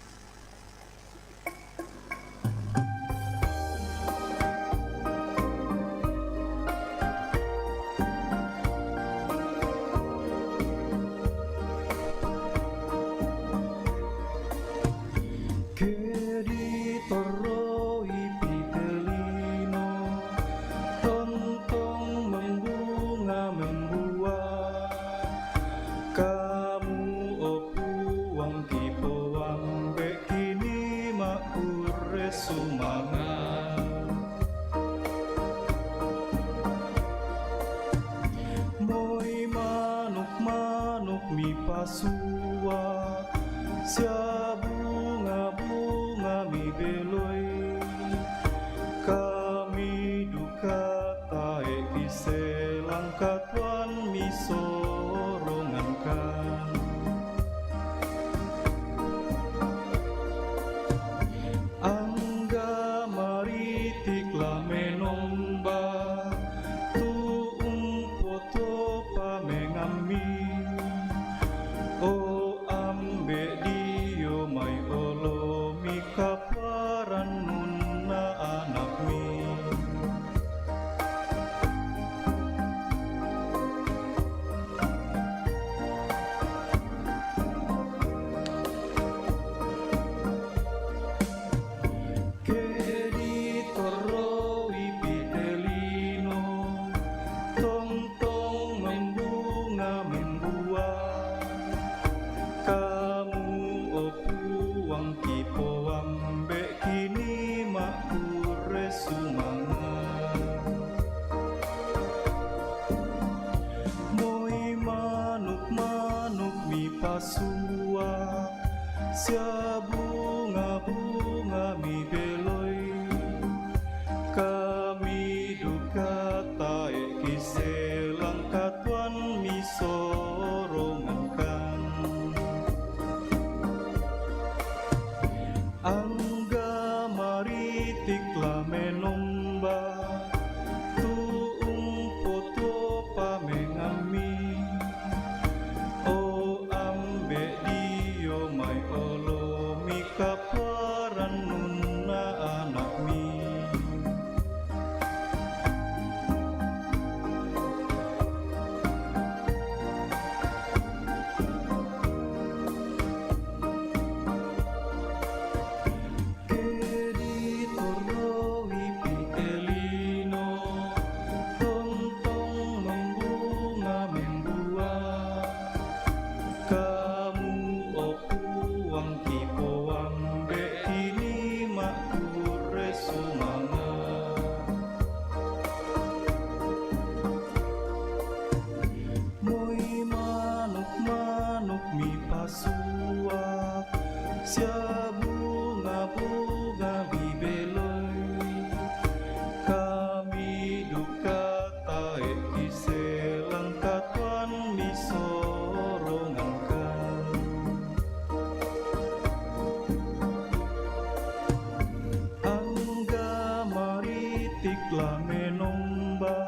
la menomba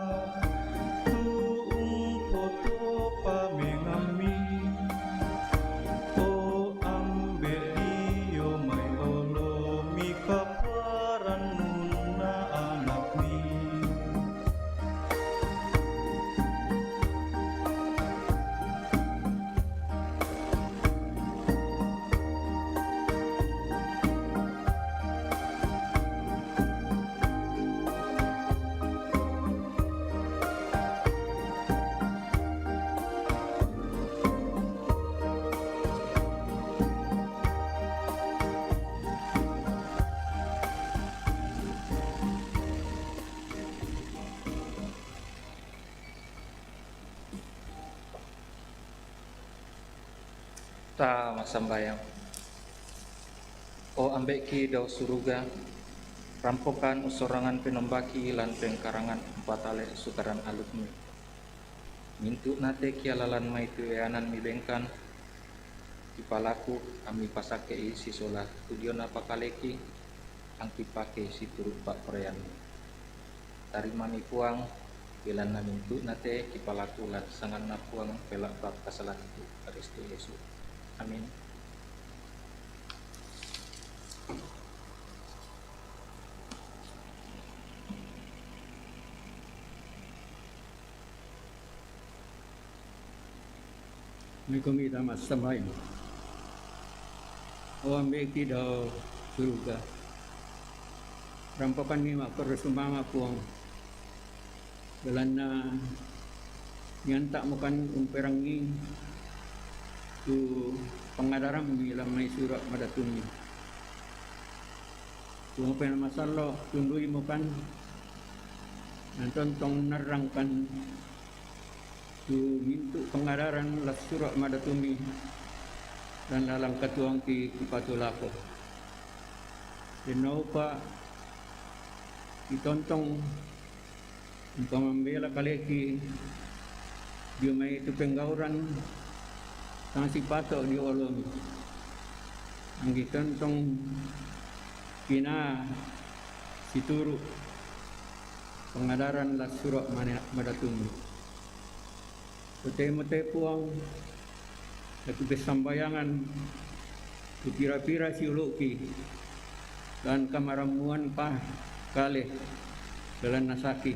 tuung poto pamengami o ambe dio mai olo mi kaparan nuna anak mi. Ta masambayang. O ambek ki dau suruga, rampokan usorangan penombaki lan pengkarangan empat ale sukaran alutmu. Mintu nate kia lalan mai tuyanan mi bengkan, kipalaku ami pasake isi sola tudion apa kaleki, angki pake si turut pak peryan. Tarima mi puang, bilan na mintu nate kipalaku lan sangan na puang pelak bab kasalan itu Kristo Yesus. Amin. May kumita mas samay. O ambeki daw suruga. Rampokan ni makarusumama puang. Dalan na nyanta mo kan umperangi tu pengadaran bilang may surat madatumi. Kung apa yang masalah tundui mo kan nantontong narangkan tu mintu pengadaran las surat madatumi dan dalam katuang ki ipatulako. Denau pa itontong umpamambela kaleki dia may itu penggauran sang si pato di olom ang gitontong kina situru pengadaran las surat madatumi. Temo-te puang aku besambayangan pira-pira si uluki dan kamaramuan pa kale dalam nasaki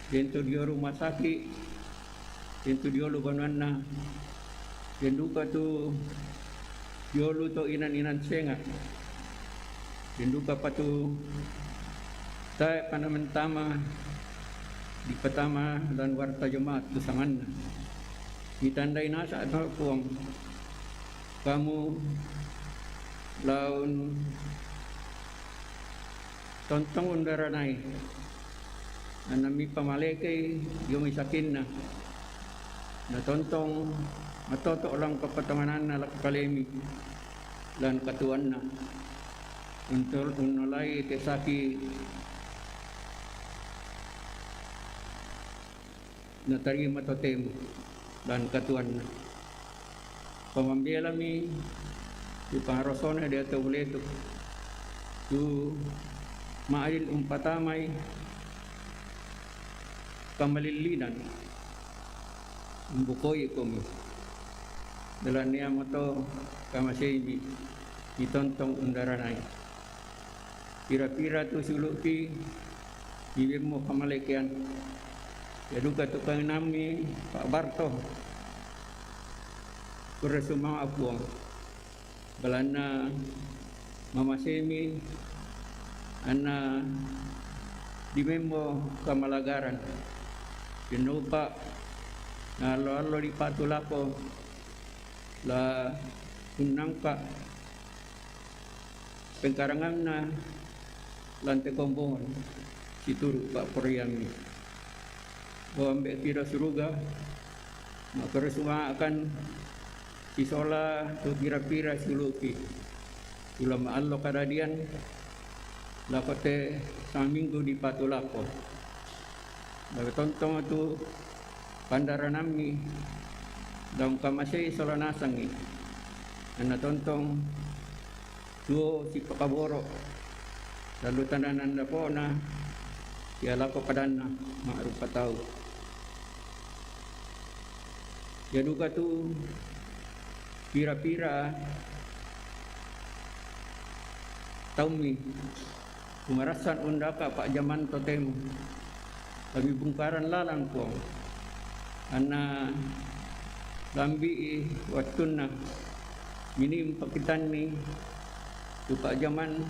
dentro dia rumah sakit dentro dia lu banana denduka tu diolu to inan senga denduka patu tay panamentama di pertama dan warta jemaat kesangan ditandai nasa atau puang kamu laun tontong undara nai anami pamaleke yung isakin na tontong matoto lang kapatamanan na kalemi dan katuan na untuk unolai tesaki na tarima totemo dan katuan na pamambela mi tu pangarosona dia tauleto tu maalil umpatamay kamalilinan umbukoy ko mi dalan niya mo to kamasaybi itontong undaranay pira-pira tu suluki bibir mo kamalekian yaduka tukang nami Pak Barto kurasumang apuang balana Mama Semi ana di memo kamalagaran pinupa na lo di patulako la unangka pengkarangan na lante kombongan situru Pak Poryami Bawambe tira suruga makarasuma akan isola tu pira-pira suluki ulama allo kadadian lakote sang minggu di patulako tontong tu pandaranami daung kamasay solanasangi ana tontong duo si pakaboro lalu tananan na po na Ialah kepadana ma'rufa tahu. Ya duga tu pira-pira tahun ni kumarasan undaka pak zaman totem kami bungkaran lalang ko ana lambi watuna minim pakitan ni tu pak zaman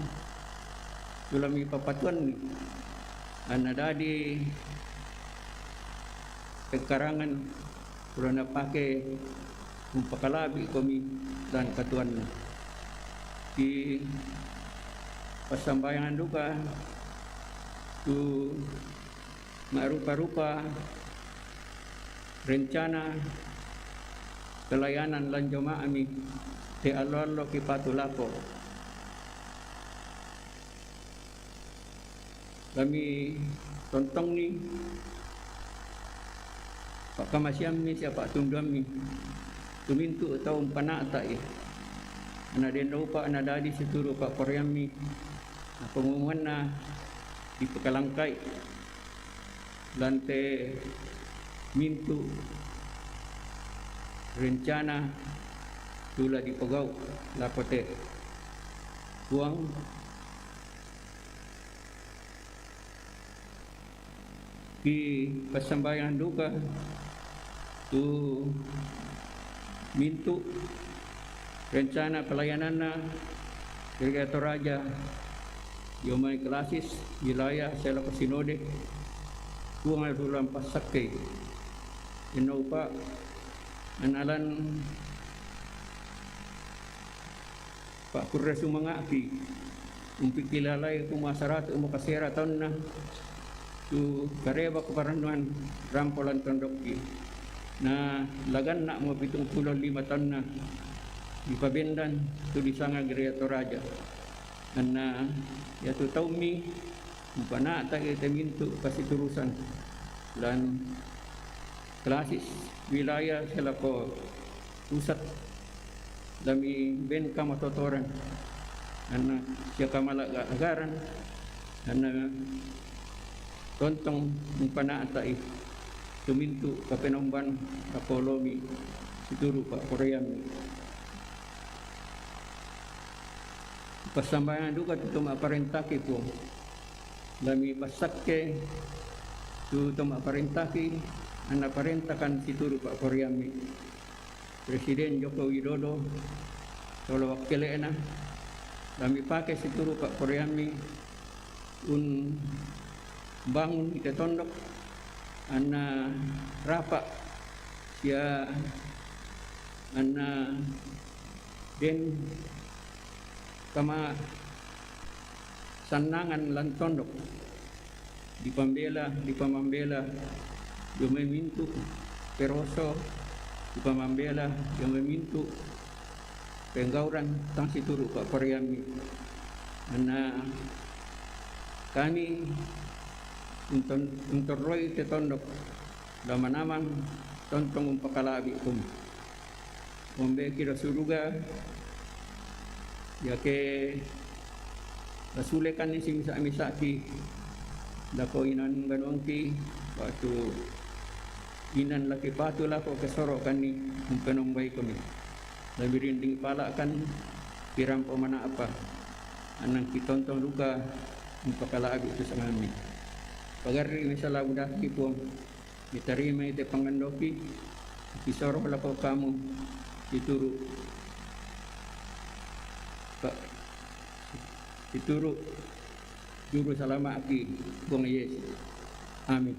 tulami papatuan ni ana dadi kekarangan kurana pakai umpakalabi kami dan katuan di pasambayangan duka tu marupa-rupa rencana pelayanan lan jemaah ami te allo ki patulako kami tontong ni Pak Kamasiam ni siapa tundam ni tumintu atau panata ana den lupa ana dadi situru Pak Koryam ni pengumuman na di Pekalangkai lante mintu rencana tula di Pegau lapote buang di persembayangan duka tu mintu rencana pelayanan na Gereja Toraja Yomai Kelasis wilayah Seloko Sinode buang alulan pasake inupa analan Pak Kurre Sumangaki umpik kilalay kumasarat umakasera tahun na tu kareba keparanduan rampolan tondoki na lagan nak mo 75 tahun na di Pabendan tu di sanga Gereja Toraja na ya tu taumi upana ta kita mintu kasih turusan dan Kelasis wilayah Selako pusat dami ben kamatotoran ana sia kamala agaran ana tontong upana ta tumintu kapenomban Apolomi situru Pak Koryam pasambayan duka tu maparentaki po lami pasakke tu maparentaki ana parentakan situru Pak Koryam Presiden Joko Widodo tolo wakilena lami pakai situru Pak Koryam un bangun kita tondok ana rapa sia ana den kama sanangan lan tondok di pamambela Yomai mintu Peroso di pamambela Yomai mintu penggauran tang situru Pak Koryam ana kami untuk roy te tondok damanamang tontong umpakalabi kum ombe kira suruga ya ke rasulekan ni misa ki dako inan ganongki waktu inan laki patula ko kesorokan ni umpenombai kami lebih rinding palakan piram pemana apa anang kitontong luka umpakalabi itu sangami pagari misalnya udah kipong diterima itu pangandoki kisoroh lako kamu dituru Pak dituru juru salama aki buang Yesus amin.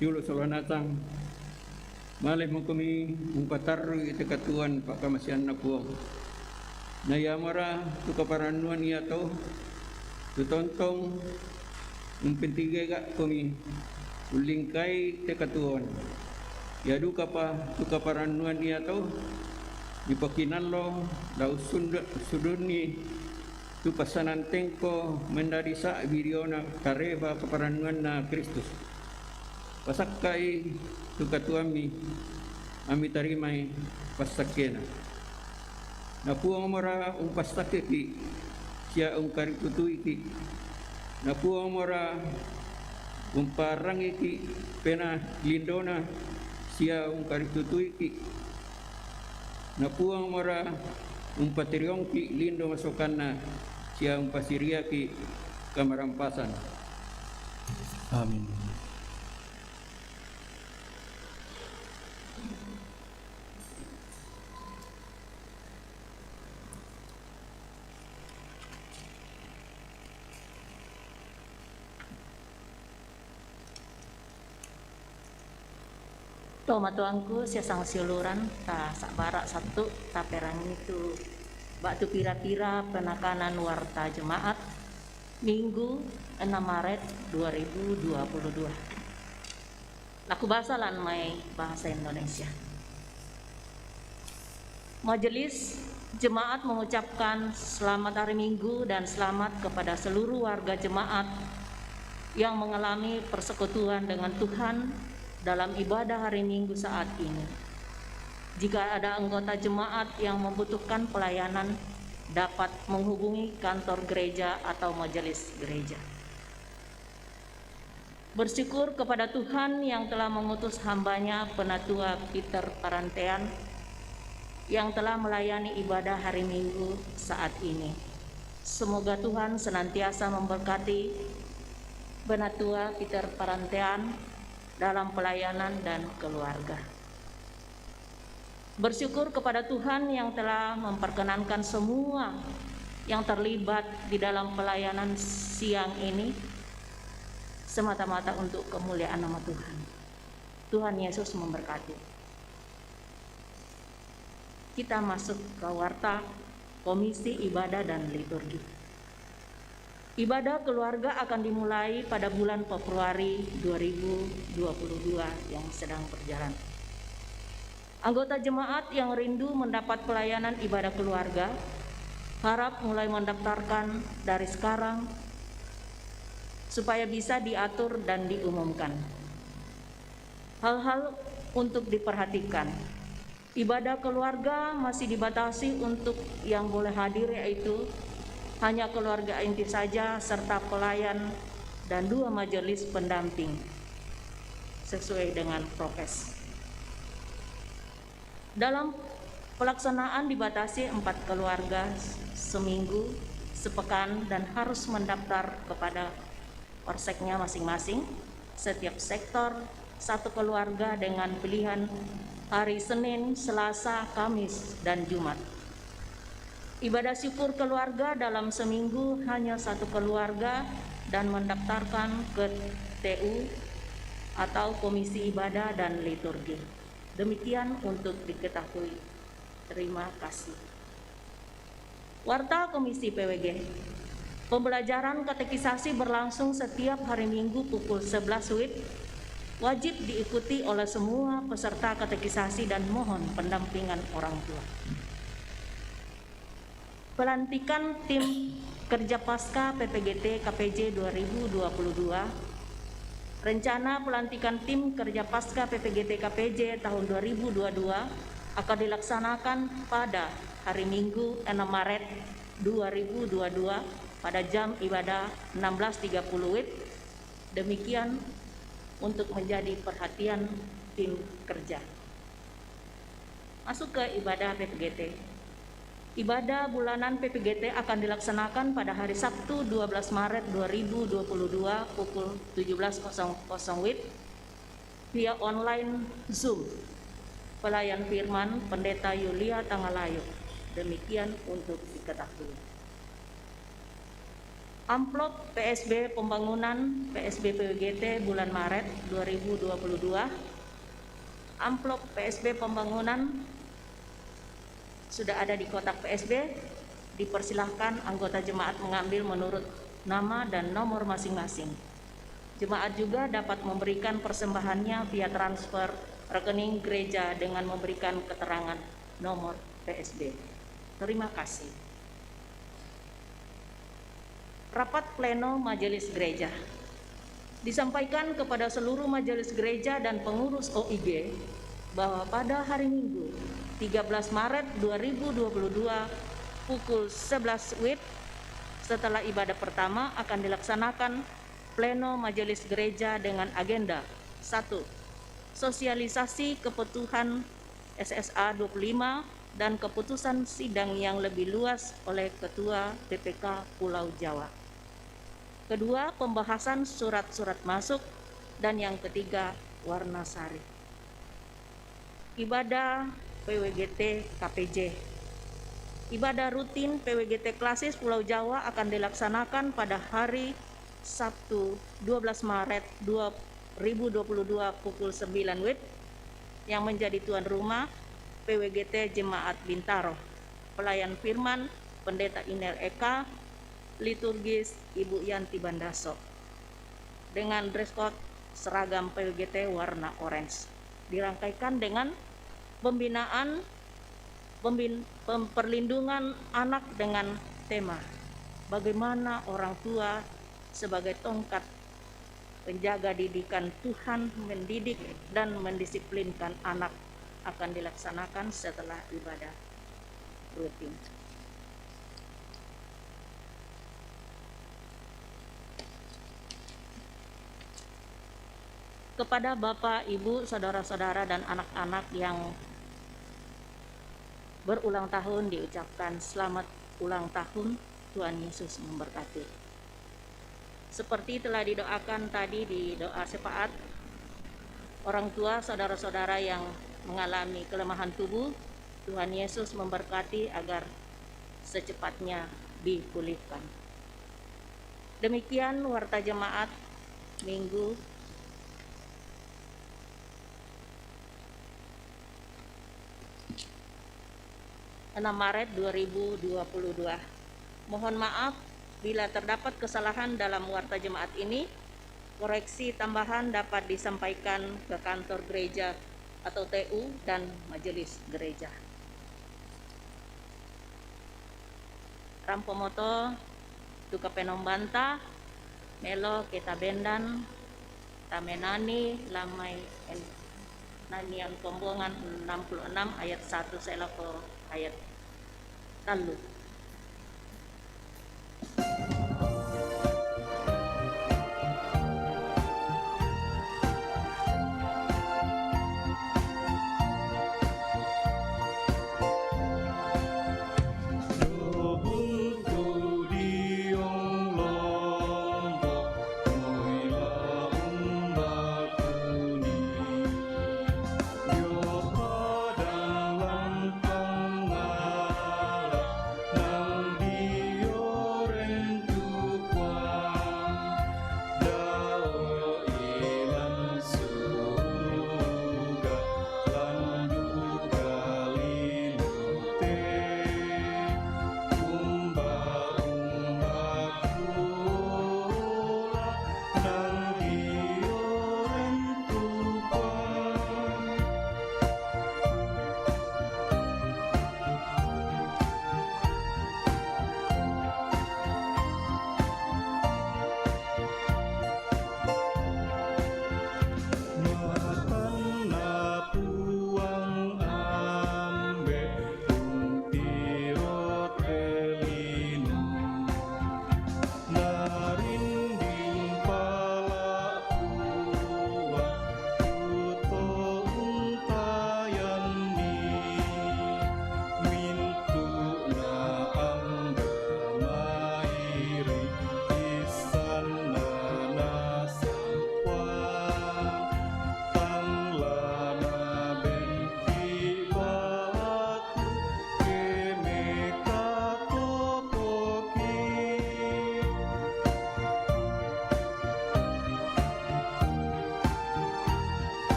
siulo solanatang malay mo kami umpatarro iti katuan pakamasian na puang. Nayamara tu kaparanuan iya to tu tontong umpintigay ka kami ulingkay ti katuan. Yadu ka pa tu kaparanuan iya to ipakinalo lau sudun ni tu pasananteng ko mendarisa video na kareba kaparanuan na Kristus. Pasakay tu katuami ami tarimay pasakena. Napuang mara pasakeki siya karitutuiki. Napuang mara parangiki pena lindona siya karitutuiki. Napuang mara patiriyongki lindo masukan na siya pasiriaki kamarampasan. Amin. Toma tuangku sia sang siuluran ta sakbarak satu ta perang itu batu pira-pira penakanan warta jemaat Minggu 6 Maret 2022. Laku bahasa lan mai bahasa Indonesia. Majelis Jemaat mengucapkan selamat hari Minggu dan selamat kepada seluruh warga jemaat yang mengalami persekutuan dengan Tuhan dalam ibadah hari Minggu saat ini. Jika ada anggota jemaat yang membutuhkan pelayanan, dapat menghubungi kantor gereja atau majelis gereja. Bersyukur kepada Tuhan yang telah mengutus hambanya Penatua Peter Parantean yang telah melayani ibadah hari Minggu saat ini. Semoga Tuhan senantiasa memberkati Penatua Peter Parantean dalam pelayanan dan keluarga. Bersyukur kepada Tuhan yang telah memperkenankan semua yang terlibat di dalam pelayanan siang ini semata-mata untuk kemuliaan nama Tuhan. Tuhan Yesus memberkati. Kita masuk ke warta Komisi Ibadah dan Liturgi. Ibadah keluarga akan dimulai pada bulan Februari 2022 yang sedang berjalan. Anggota jemaat yang rindu mendapat pelayanan ibadah keluarga harap mulai mendaftarkan dari sekarang supaya bisa diatur dan diumumkan. Hal-hal untuk diperhatikan. Ibadah keluarga masih dibatasi untuk yang boleh hadir yaitu hanya keluarga inti saja serta pelayan dan 2 majelis pendamping sesuai dengan prokes. Dalam pelaksanaan dibatasi 4 keluarga seminggu, sepekan dan harus mendaftar kepada polseknya masing-masing. Setiap sektor 1 keluarga dengan pilihan hari Senin, Selasa, Kamis, dan Jumat. Ibadah syukur keluarga dalam seminggu hanya 1 keluarga dan mendaftarkan ke TU atau Komisi Ibadah dan Liturgi. Demikian untuk diketahui. Terima kasih. Warta Komisi PWG. Pembelajaran katekisasi berlangsung setiap hari Minggu pukul 11 WIB. Wajib diikuti oleh semua peserta katekisasi dan mohon pendampingan orang tua. Pelantikan tim kerja pasca PPGT KPJ 2022. Rencana pelantikan tim kerja pasca PPGT KPJ tahun 2022 akan dilaksanakan pada hari Minggu 6 Maret 2022 pada jam ibadah 16.30 WIB. Demikian untuk menjadi perhatian tim kerja. Masuk ke ibadah PPGT. Ibadah bulanan PPGT akan dilaksanakan pada hari Sabtu 12 Maret 2022 pukul 17.00 WIB via online Zoom. Pelayan firman Pendeta Yulia Tangalayo. Demikian untuk diketahui. Amplop PSB pembangunan PSB PWGT bulan Maret 2022. Amplop PSB pembangunan sudah ada di kotak PSB. Dipersilahkan anggota jemaat mengambil menurut nama dan nomor masing-masing. Jemaat juga dapat memberikan persembahannya via transfer rekening gereja dengan memberikan keterangan nomor PSB. Terima kasih. Rapat pleno Majelis Gereja. Disampaikan kepada seluruh majelis gereja dan pengurus OIG bahwa pada hari Minggu 13 Maret 2022 pukul 11 WIB setelah ibadah pertama akan dilaksanakan pleno majelis gereja dengan agenda 1. Sosialisasi kebutuhan SSA 25 dan keputusan sidang yang lebih luas oleh Ketua DPK Pulau Jawa. Kedua, pembahasan surat-surat masuk, dan yang ketiga, warna sari. Ibadah PWGT KPJ. Ibadah rutin PWGT Klasis Pulau Jawa akan dilaksanakan pada hari Sabtu 12 Maret 2022 pukul 9 WIB yang menjadi tuan rumah PWGT Jemaat Bintaro. Pelayan firman Pendeta Inel Eka, liturgis Ibu Yanti Bandaso. Dengan dress code seragam PWGT warna orange. Dirangkaikan dengan perlindungan anak dengan tema bagaimana orang tua sebagai tongkat penjaga didikan Tuhan mendidik dan mendisiplinkan anak akan dilaksanakan setelah ibadah rutin. Kepada Bapak, Ibu, saudara-saudara dan anak-anak yang berulang tahun diucapkan selamat ulang tahun, Tuhan Yesus memberkati. Seperti telah didoakan tadi di doa syafaat, orang tua saudara-saudara yang mengalami kelemahan tubuh, Tuhan Yesus memberkati agar secepatnya dipulihkan. Demikian warta jemaat Minggu 6 Maret 2022. Mohon maaf bila terdapat kesalahan dalam warta jemaat ini. Koreksi tambahan dapat disampaikan ke kantor gereja atau TU dan majelis gereja. Rampomoto Duka Penombanta Melo Kita Bendan Tamenani Lamai Nanian Kombongan 66 ayat 1 selako ayat Talu. Yo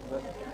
Tuhan.